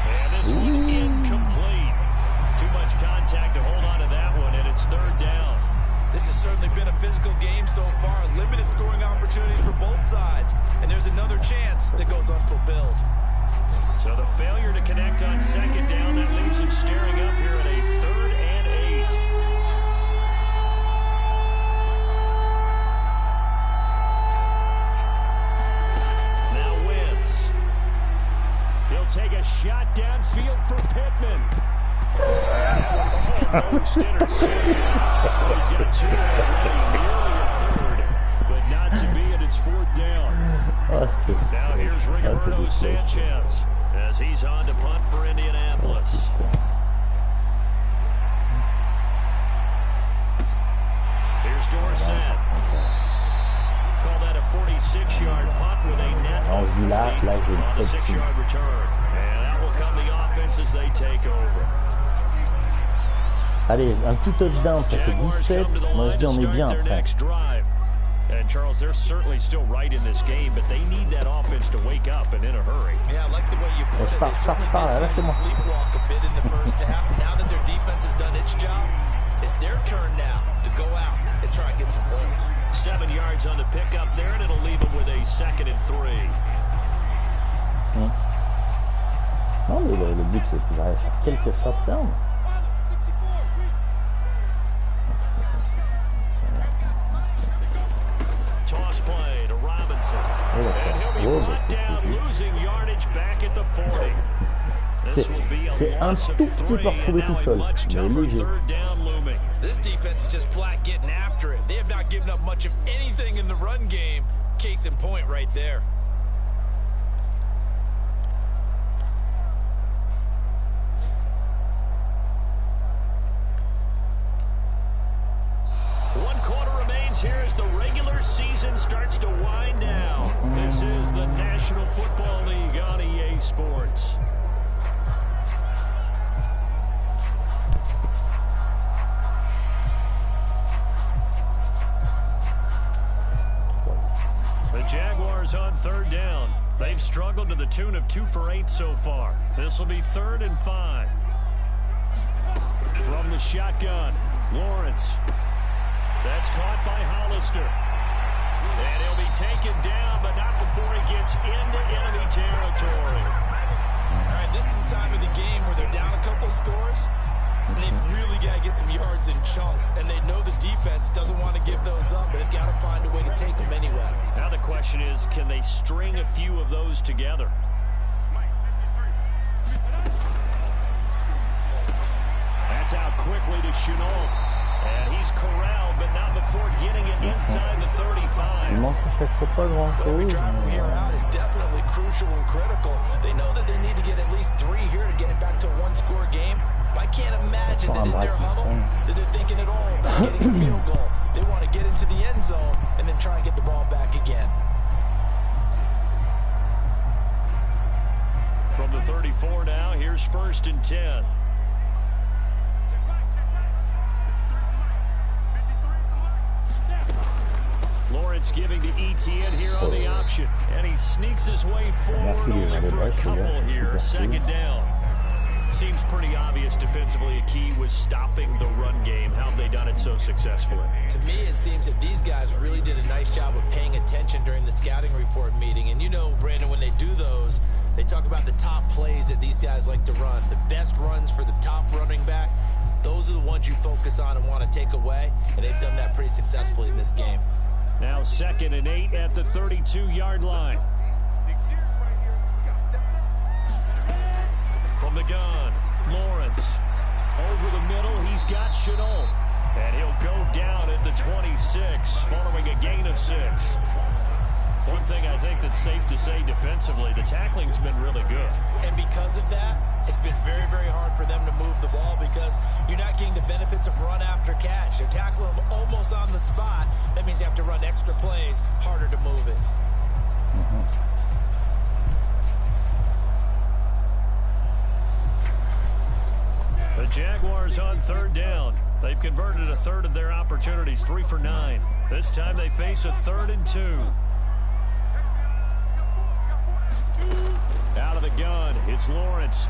And this one incomplete. Too much contact to hold on to that one, and it's 3rd down. This has certainly been a physical game so far. Limited scoring opportunities for both sides. And there's another chance that goes unfulfilled. So the failure to connect on 2nd down, that leaves him staring up here at a 3rd and 8. a shot downfield for Pittman. Almost intercepted. Well, he's got two already, nearly a third, but not to be, and it's fourth down. Now here's Rigoberto Sanchez as he's on to punt for Indianapolis. Here's Dorsett. Call that a 46-yard punt with a net of 40 on the 6-yard return. And that will come the offense as they take over. Allez, un petit touchdown, ça fait 17. Moi je dis on est bien après. And Charles, they're certainly still right in this game, but they need that offense to wake up and in a hurry. Yeah, I like the way you put it. They certainly did seem to sleepwalk a bit in the first half. Now that their defense has done its job, it's their turn now to go out and try and get some points. 7 yards on the pickup there, and it'll leave them with a 2nd and 3. Non, mais le but c'est qu'ils arrivent à faire quelques first downs. Toss play to Robinson. And he'll be brought down, losing yardage back at the 40. C'est un tout petit peu retrouvé tout seul, mais léger. This defense is just flat getting after it. They have not given up much of anything in the run game. Case in point right there. Here as the regular season starts to wind down. This is the National Football League on EA Sports. The Jaguars on 3rd down. They've struggled to the tune of 2 for 8 so far. This will be 3rd and 5. From the shotgun, Lawrence. That's caught by Hollister. And he'll be taken down, but not before he gets into enemy territory. All right, this is the time of the game where they're down a couple scores, and they've really got to get some yards in chunks, and they know the defense doesn't want to give those up, but they've got to find a way to take them anyway. Now the question is, can they string a few of those together? That's out quickly to Chenault. And he's corralled, but not before getting it inside the 35. Every drive from here out is definitely crucial and critical. They know that they need to get at least 3 here to get it back to a 1-score game. But I can't imagine that in their huddle that they're thinking at all about getting a field goal. They want to get into the end zone and then try and get the ball back again. From the 34 now, here's 1st and 10. Lawrence giving to Etienne here on the option. And he sneaks his way forward only for a couple here. 2nd down. Seems pretty obvious defensively a key was stopping the run game. How have they done it so successfully? To me, it seems that these guys really did a nice job of paying attention during the scouting report meeting. And you know, Brandon, when they do those, they talk about the top plays that these guys like to run. The best runs for the top running back. Those are the ones you focus on and want to take away. And they've done that pretty successfully in this game. Now 2nd and 8 at the 32-yard line. From the gun, Lawrence. Over the middle, he's got Chenault. And he'll go down at the 26, following a gain of 6. One thing I think that's safe to say defensively, the tackling's been really good. And because of that, it's been very, very hard for them to move the ball because you're not getting the benefits of run after catch. They're tackling them almost on the spot. That means you have to run extra plays, harder to move it. The Jaguars on 3rd down. They've converted a third of their opportunities, 3 for 9. This time they face a 3rd and 2. Out of the gun, it's Lawrence.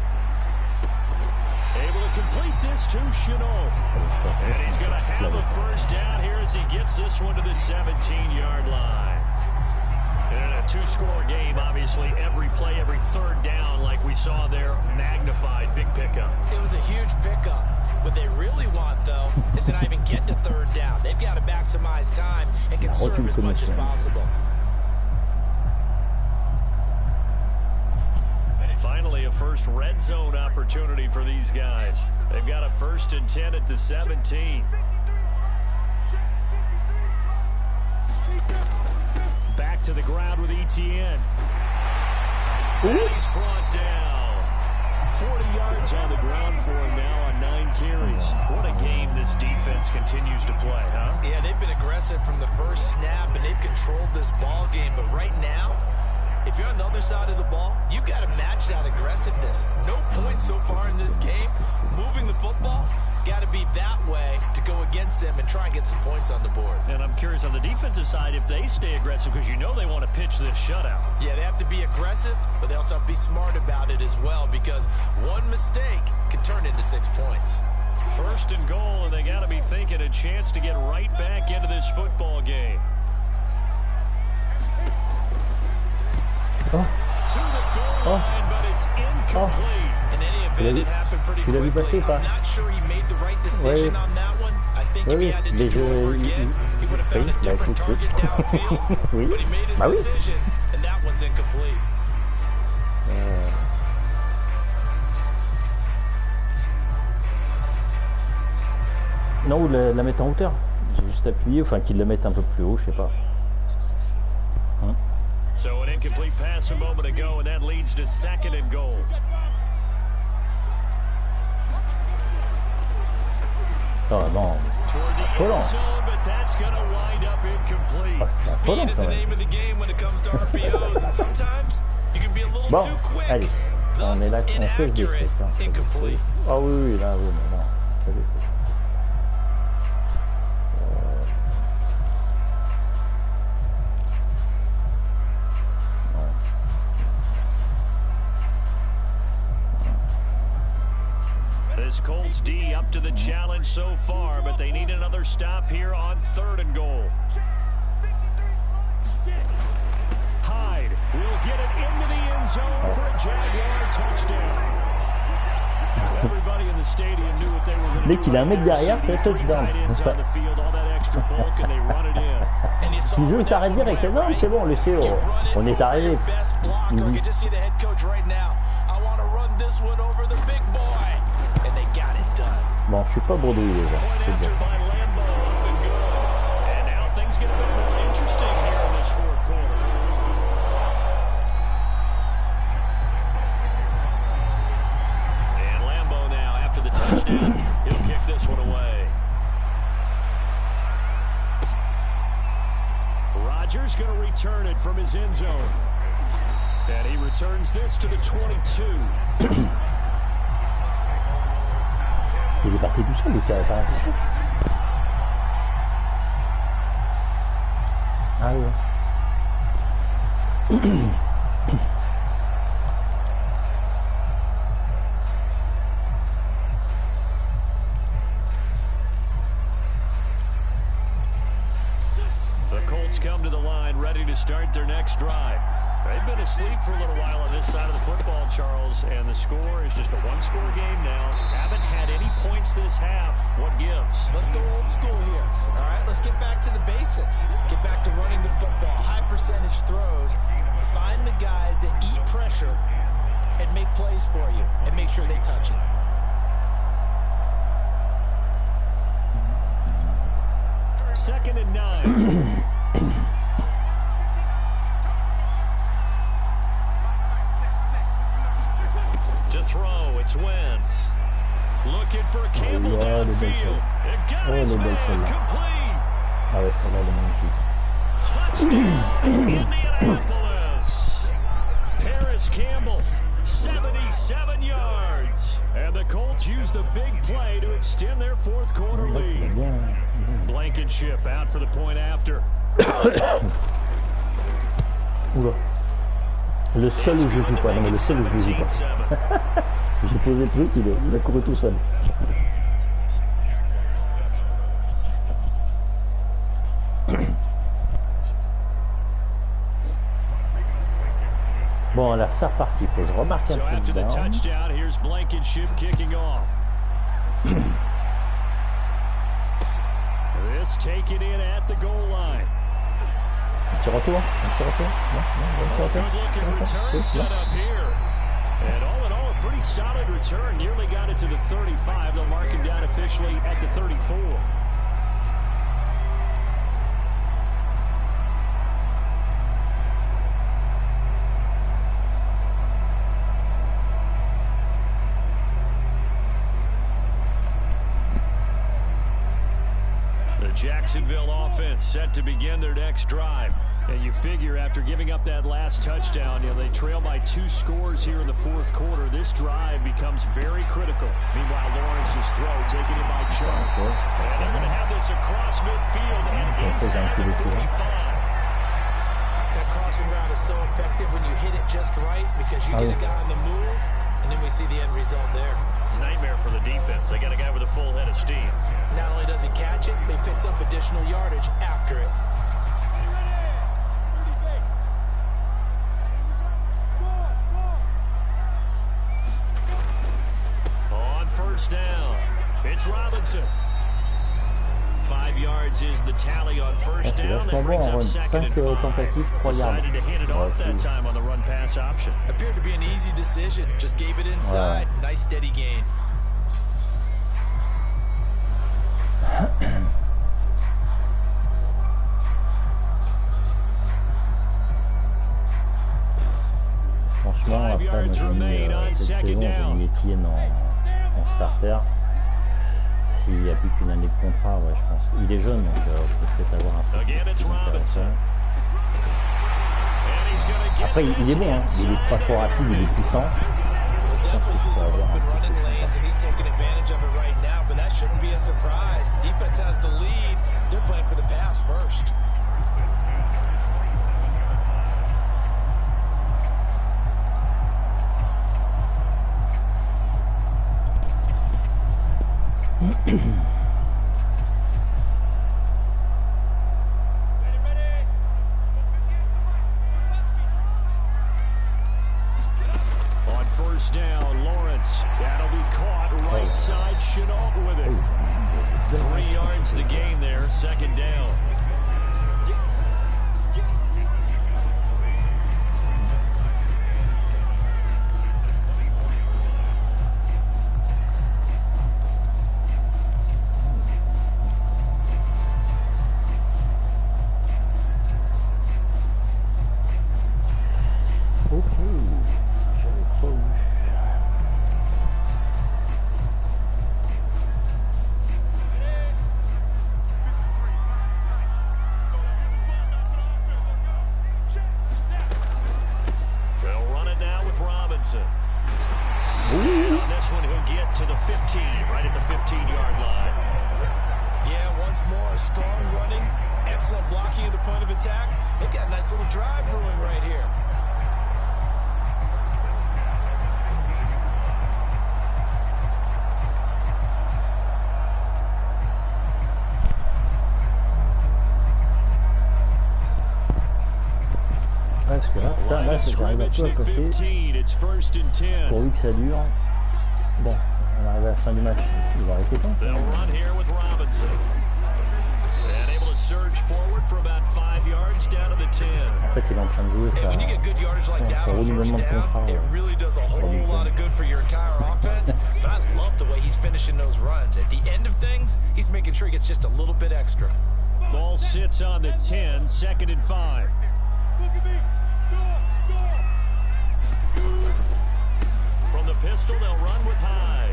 Able to complete this to Chenault. And he's going to have a 1st down here as he gets this one to the 17-yard line. In a 2-score game, obviously, every play, every 3rd down, like we saw there, magnified, big pickup. It was a huge pickup. What they really want, though, is to not even get to 3rd down. They've got to maximize time and conserve as much as possible. Finally, a first red zone opportunity for these guys. They've got a 1st and 10 at the 17. Back to the ground with ETN. And he's brought down. 40 yards on the ground for him now on 9 carries. What a game this defense continues to play, huh? Yeah, they've been aggressive from the first snap, and they've controlled this ball game. But right now, if you're on the other side of the ball, you've got to match that aggressiveness. No points so far in this game. Moving the football, got to be that way to go against them and try and get some points on the board. And I'm curious on the defensive side if they stay aggressive, because you know they want to pitch this shutout. Yeah, they have to be aggressive, but they also have to be smart about it as well, because one mistake can turn into 6 points. 1st and goal, and they got to be thinking a chance to get right back into this football game. To the goal line, but it's incomplete. In any event, it happened pretty quickly. I'm not sure he made the right decision on that one. I think if he had to do it over again, he would have found a different target downfield. But he made his decision, and that one's incomplete. Non, ou la mettre en hauteur. J'ai juste appuyé, enfin qu'il la mette un peu plus haut, je sais pas. So an incomplete pass a moment ago, and that leads to 2nd and goal. Oh non, Zone, but that's going to wind up incomplete. Speed is the name of the game when it comes to RPOs, and sometimes you can be a little too quick. Allez, on est là, on fait des trucs. Incomplete. Ah oui, là, oui, mais non, on fait des trucs. This Colts D up to the challenge so far, but they need another stop here on 3rd and goal. Hyde will get it into the end zone for a Jaguar touchdown. Everybody in the stadium knew what they were going to do. Dès qu'il a un mec derrière, c'est touchdown. Le jeu s'arrête direct. Non, c'est bon, le CO. On est arrivé. Bon, je suis pas bredouille déjà. C'est bien. He'll kick this one away. Rodgers going to return it from his end zone. And he returns this to the 22. Il est parti tout seul, le cas. Ah oui. The Colts come to the line, ready to start their next drive. They've been asleep for a little while on this side of the football, Charles, and the score is just a one-score game now. Haven't had any points this half. What gives? Let's go old school here. All right, let's get back to the basics. Get back to running the football, high percentage throws. Find the guys that eat pressure and make plays for you, and make sure they touch it. Second and 9. To throw, it's Wentz. Looking for Campbell downfield. It got his man complete. Ah ouais, celle-là, elle est magnifique. Touchdown, Indianapolis. Paris Campbell, 77 yards. And the Colts use the big play to extend their fourth quarter lead. Blankenship out for the point after. Oula. Le seul où je joue pas, non mais le seul où je joue pas. J'ai posé le truc, il a couru tout seul. Bon, alors c'est reparti, faut que je remarque un peu de touchdown, here's Blankenship kicking off. This taken in at the goal line. Un petit retour, un petit retour. Good looking return set up here. And all in all, a solid return. Nearly got it to the 35. They'll mark him down officially at the 34. The Jacksonville offense set to begin their next drive. And you figure after giving up that last touchdown, they trail by 2 scores here in the fourth quarter. This drive becomes very critical. Meanwhile, Lawrence's throw taken in by Chubb. And they're going to have this across midfield and inside the 45. That crossing route is so effective when you hit it just right because you get a guy on the move, and then we see the end result there. It's a nightmare for the defense. They got a guy with a full head of steam. Not only does he catch it, but he picks up additional yardage after it. On first down, it's Robinson. 5 yards is the tally on first down. That brings up second and 5. Decided to hand it off that time on the run-pass option. Appeared to be an easy decision. Just gave it inside. Nice steady gain. Franchement, après, moi, j'ai mis cette saison, j'ai mis Etienne en starter. S'il n'y a plus qu'une année de contrat, ouais, je pense. Il est jeune, donc peut-être avoir un peu intéressant. Après, il est bon, hein. Il est pas trop rapide, il est puissant. Je pense qu'il peut avoir un peu On first down, Lawrence. That'll be caught right side. Chenault with it. 3 yards the gain there. Second down. J'arrive un peu à cocher. Pourvu que ça dure. Bon, on arrive à la fin du match. Il va arrêter quand En fait, il est en train de jouer son renouvellement de contrat. Ball sits on the 10, second and 5. From the pistol, they'll run with Hyde.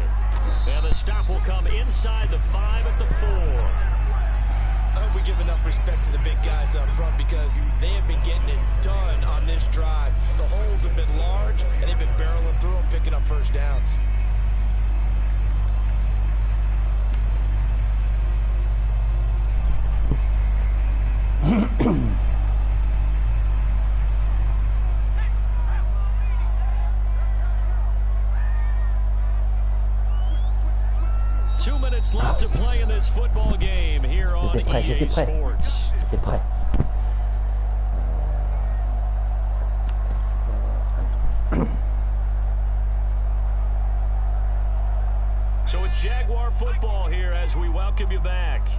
And the stop will come inside the 5 at the 4. I hope we give enough respect to the big guys up front because they have been getting it done on this drive. The holes have been large, and they've been barreling through them, picking up first downs. Left to play in this football game here on EA Sports. J'étais prêt. So it's Jaguar football here as we welcome you back.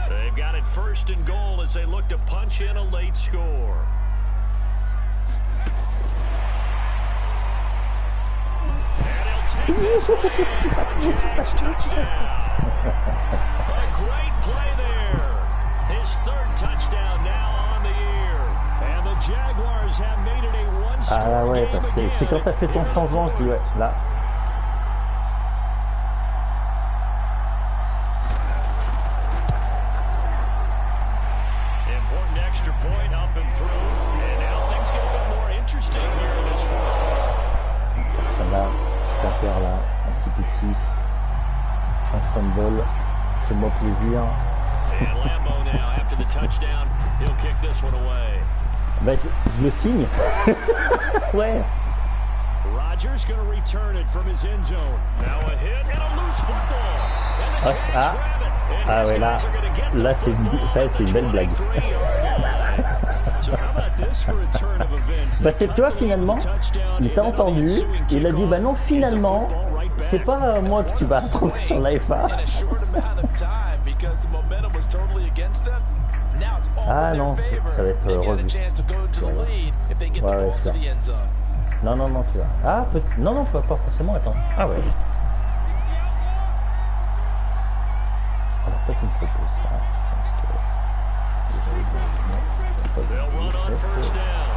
They've got it first and goal as they look to punch in a late score. And great play there. His third touchdown now on the year. And the Jaguars have made it a one-score Ah ouais, game parce que again. c'est quand t'as fait ton changement, je dis ouais, là. Important extra point up and through. And now things get a bit more interesting here in this fourth quarter. Personne là, petit affaire là, un petit coup de 6. Un fumble, fais-moi plaisir. And Lambeau now, after the touchdown, he'll kick this one away. Ben, je le signe. Ouais. Rodgers going to return it from his end zone. Now a hit and a loose football. And the Jags grab it. And his ouais, guys are gonna get the c'est une belle blague. So how about this for a turn of events? Bah c'est toi finalement, il t'a entendu, il a dit bah non finalement, c'est pas moi que tu vas trouver sur la FA. Ah non, ça va être revu. Ouais, ouais, c'est ça. Non, non, non, tu vois. Ah, non, non, pas forcément, attends. Ah ouais. Alors toi tu me proposes ça, They'll run on first down.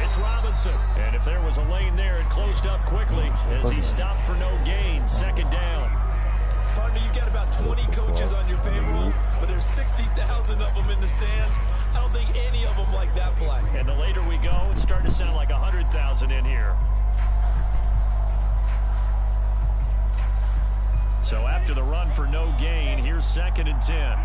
It's Robinson. And if there was a lane there, it closed up quickly as he stopped for no gain. Second down. Partner, you got about 20 coaches on your payroll, but there's 60,000 of them in the stands. I don't think any of them like that play. And the later we go, it's starting to sound like 100,000 in here. So after the run for no gain, here's 2nd and 10.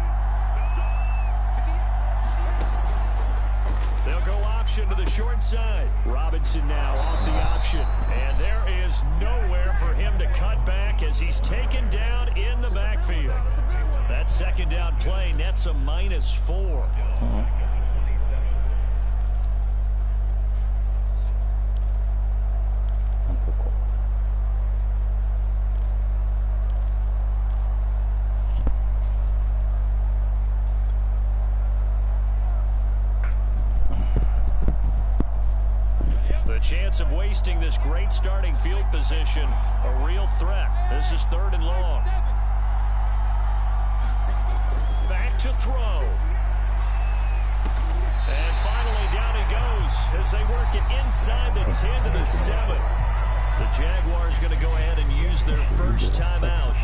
They'll go option to the short side. Robinson now off the option. And there is nowhere for him to cut back as he's taken down in the backfield. That second down play nets a -4. Chance of wasting this great starting field position, a real threat. This is 3rd and long. Back to throw. And finally down he goes as they work it inside the 10 to the 7. The Jaguars going to go ahead and use their first timeout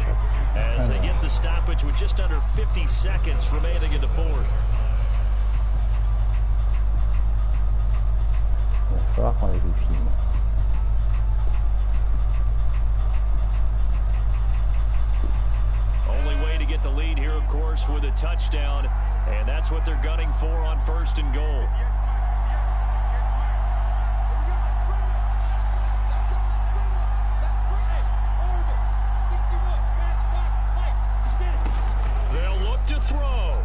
as they get the stoppage with just under 50 seconds remaining in the fourth. Il va falloir qu'on les filme. Only way to get the lead here, of course, with a touchdown, and that's what they're gunning for on 1st and goal. They'll look to throw.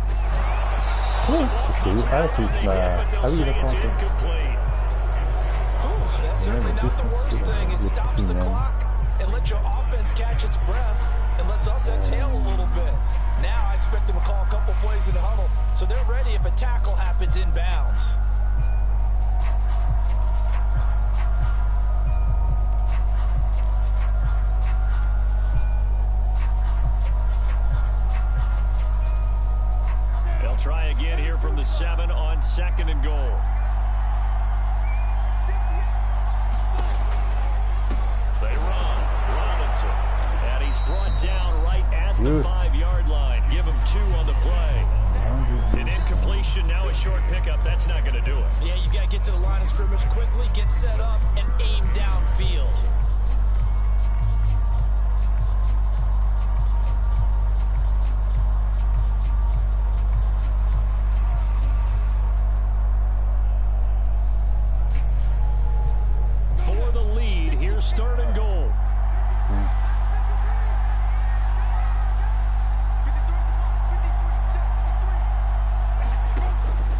Oui, That's certainly not the worst thing. It stops the clock and lets your offense catch its breath and lets us exhale a little bit. Now I expect them to call a couple plays in the huddle, so they're ready if a tackle happens inbounds. They'll try again here from the 7 on 2nd and goal. They run. Robinson. And he's brought down right at the 5-yard line. Give him 2 on the play. An incompletion, now a short pickup. That's not going to do it. Yeah, you've got to get to the line of scrimmage quickly, get set up, and aim downfield. For the lead, here's 3rd and goal.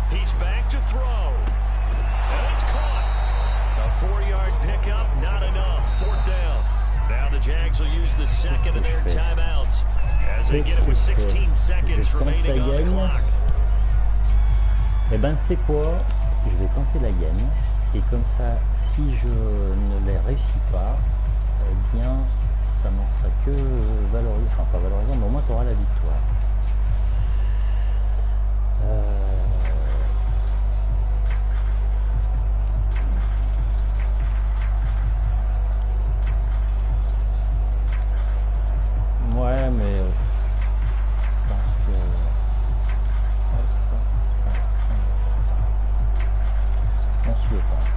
He's back to throw. And it's caught. A 4-yard pickup, not enough. 4th down. Now the Jags will use the 2nd of their timeouts as they get it with 16 seconds remaining on the clock. Eh ben, tu sais quoi? Je vais tenter la gagne. Et comme ça, si je ne les réussis pas, eh bien, ça n'en sera que valorisant, enfin pas valorisant, mais au moins tu auras la victoire. Ouais, mais je pense que... On se le tente.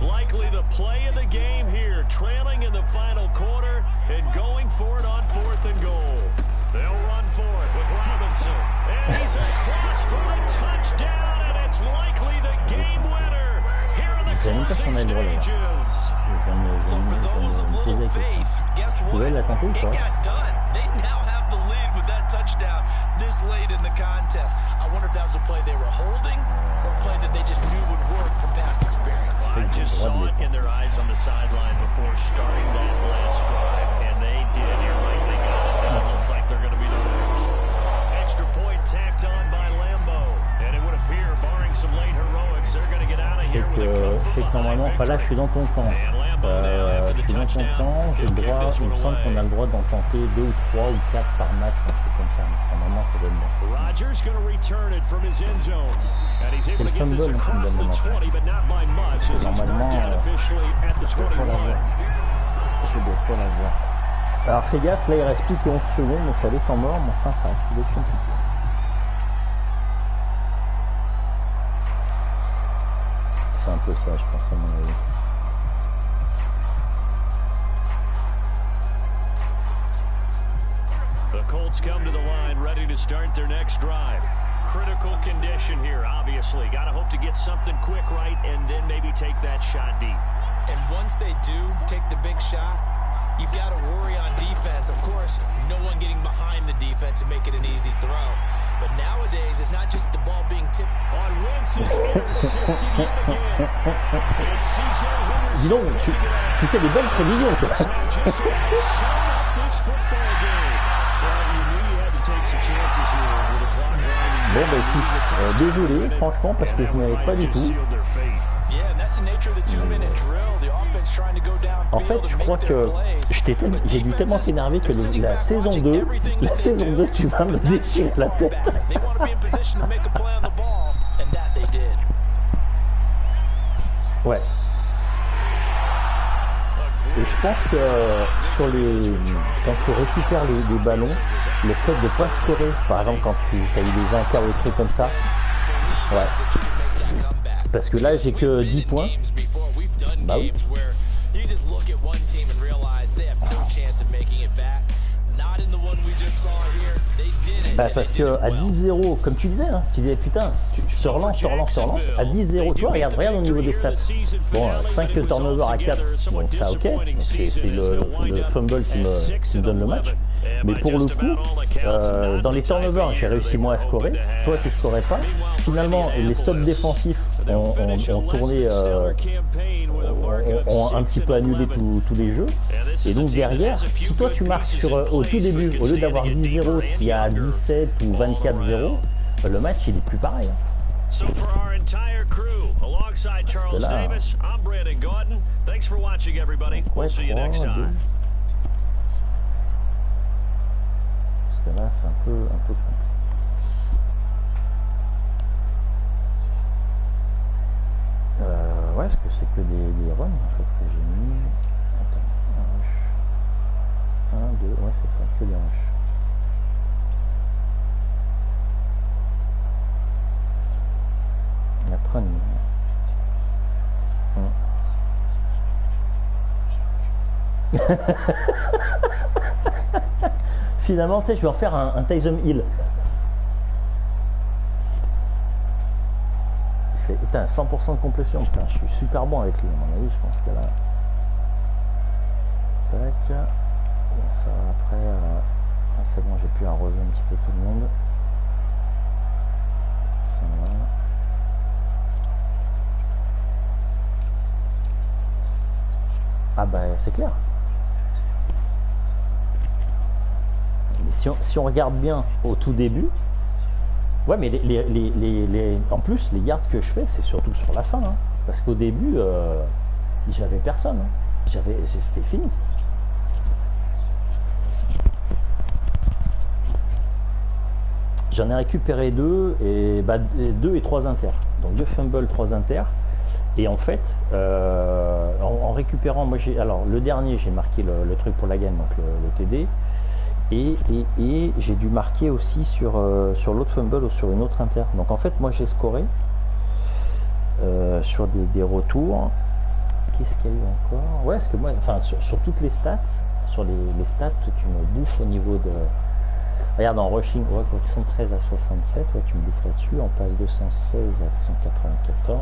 Likely the play of the game here, trailing in the final quarter and going for it on 4th and goal. They'll run for it with Robinson, and he's across for a touchdown, and it's likely the game winner here in the closing stages. So for those of little faith, guess what? It got done. They now have the lead with that touchdown this late in the contest. I wonder if that was a play they were holding or a play that they just knew would work from past experience. I just saw it in their eyes on the sideline before starting that last drive, and they did. You're right, they got it done. Looks like they're going to be the winners. Extra point tacked on by Lambeau, and it would appear, barring some late heroics, they're going to get out of here with a come from behind victory. Enfin là, je suis dans ton camp. Je suis dans ton camp. J'ai le droit, il me semble qu'on a le droit d'en tenter 2 ou 3 ou 4 par match, un truc comme ça. Normalement, ça donne bon. Rogers going to return it from his end zone, and he's able to get this across the 20, but not by much, as he's marked down officially at the 21. Je dois pas la voir. Alors fais gaffe, là il reste plus que 11 secondes, donc t'as les temps morts, mais enfin ça reste d'être compliqué. C'est un peu ça, je pense, à mon avis. The Colts come to the line, ready to start their next drive. Critical condition here, obviously. Got to hope to get something quick right and then maybe take that shot deep. And once they do take the big shot, you've got to worry on defense. Of course, no one getting behind the defense and make it an easy throw. But nowadays, it's not just the ball being tipped. On Wentz is intercepted yet again. It's CJ Henderson. Dis donc, tu fais des belles prévisions, quoi. Bon bah écoute, désolé franchement parce que je ne l'avais pas du tout. En fait je crois que j'ai dû tellement t'énerver que la saison 2, tu vas me déchirer la tête. Ouais. Et je pense que quand tu récupères les ballons, le fait de ne pas scorer, par exemple quand tu as eu des encarts ou des trucs comme ça, ouais. Parce que là j'ai que 10 points. Bah oui. Bah parce que à 10-0, comme tu disais, hein, tu disais putain, tu te relances, à 10-0, tu vois, regarde au niveau des stats. Bon, 5 turnovers à 4, donc ça ok, c'est le fumble qui me donne le match. Mais pour le coup, dans les turnovers, j'ai réussi moi à scorer, toi tu ne scorais pas. Finalement, les stops défensifs ont tourné, ont un petit peu annulé tous les jeux. Et donc derrière, si toi tu marques au tout début, au lieu d'avoir 10-0, s'il y a 17 ou 24-0, le match il est plus pareil. So for our entire crew, alongside Charles Davis, I'm Brandon Gordon. Thanks for watching, everybody. We'll see you next time. Parce que là, c'est un peu compliqué. Ouais, parce que c'est que des runs en fait que j'ai mis. Attends, un rush. 1, 2, ouais, c'est ça, que des rushs. Après, finalement, tu sais, je vais en faire un Tyson Hill. Il fait, putain, 100% de complétion. Putain, je suis super bon avec lui, à mon avis. Je pense que là. Tac. Bon, ça après. C'est bon, j'ai pu arroser un petit peu tout le monde. Ça va. Ah bah c'est clair. Mais si on regarde bien au tout début, ouais mais en plus les yards que je fais c'est surtout sur la fin, hein, parce qu'au début j'avais personne, hein. C'était fini. J'en ai récupéré 2 et 2 et 3 inters. Donc 2 fumbles, 3 inters. Et en fait, en récupérant, moi alors le dernier j'ai marqué le truc pour la gagne, donc le TD. Et j'ai dû marquer aussi sur l'autre fumble ou sur une autre inter. Donc en fait moi j'ai scoré sur des retours. Qu'est-ce qu'il y a eu encore? Ouais, parce que moi, enfin sur toutes les stats, sur les stats, tu me bouffes au niveau de... Regarde en rushing, ouais, 113 à 67, ouais, tu me bouffes là-dessus. En passe 216 à 194.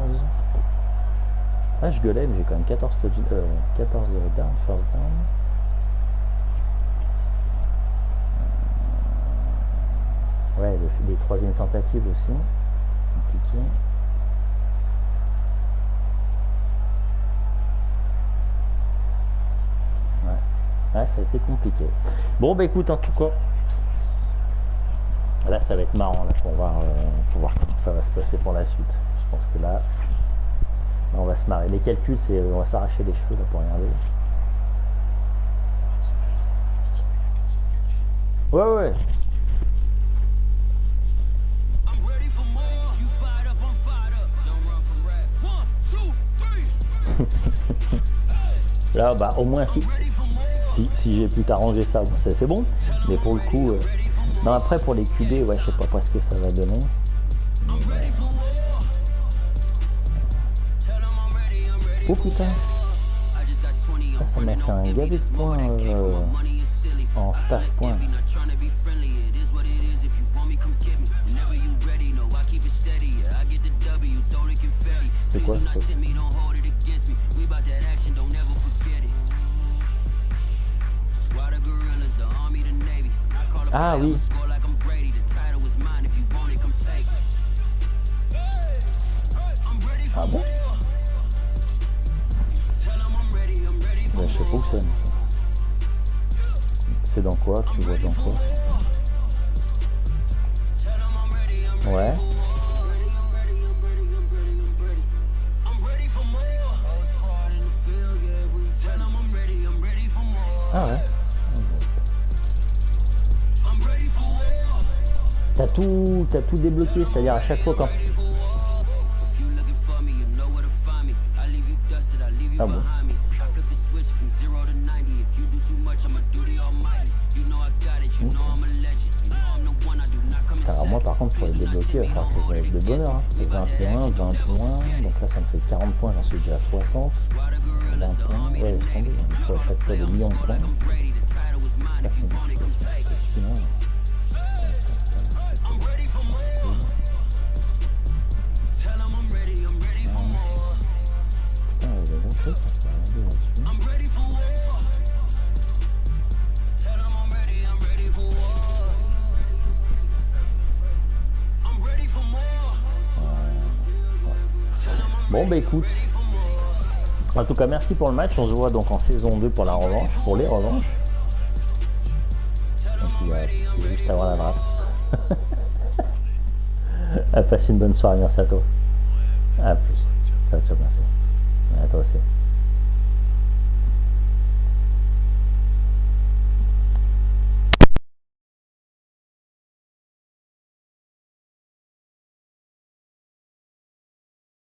Ah, je gueulais, mais j'ai quand même 14 down, first down. Ouais, les troisièmes tentatives aussi. Compliqué. Ouais, ça a été compliqué. Bon, bah écoute, en tout cas, là, ça va être marrant, là, pour voir comment ça va se passer pour la suite. Je pense que là, on va se marrer. Les calculs, on va s'arracher les cheveux, là, pour regarder. Ouais. Là, bah, au moins, si j'ai pu t'arranger ça, c'est bon. Mais pour le coup, non, après pour les QB, ouais, je sais pas ce que ça va donner. Oh putain, ça m'a fait un gavé de points en staff points. C'est quoi ce truc? Ah oui. Ah bon? Ben, je sais pas où c'est. C'est dans quoi? Tu vois dans quoi? Ouais. Ah ouais. T'as tout débloqué, c'est-à-dire à chaque fois quand... Ah bon. Alors moi par contre pour les débloquer, il va falloir que je avec de bonheur. Hein. 21, 20 points, donc là ça me fait 40 points, j'en suis déjà à 60. 20 points, ouais, attendez, il faut à chaque fois des millions de points. Ça fait bon bah écoute, en tout cas merci pour le match, on se voit donc en saison 2 pour la revanche, pour les revanches. Donc il y a juste avant la draft. Passe une bonne soirée, merci à toi. À plus. Ciao, merci. À toi aussi.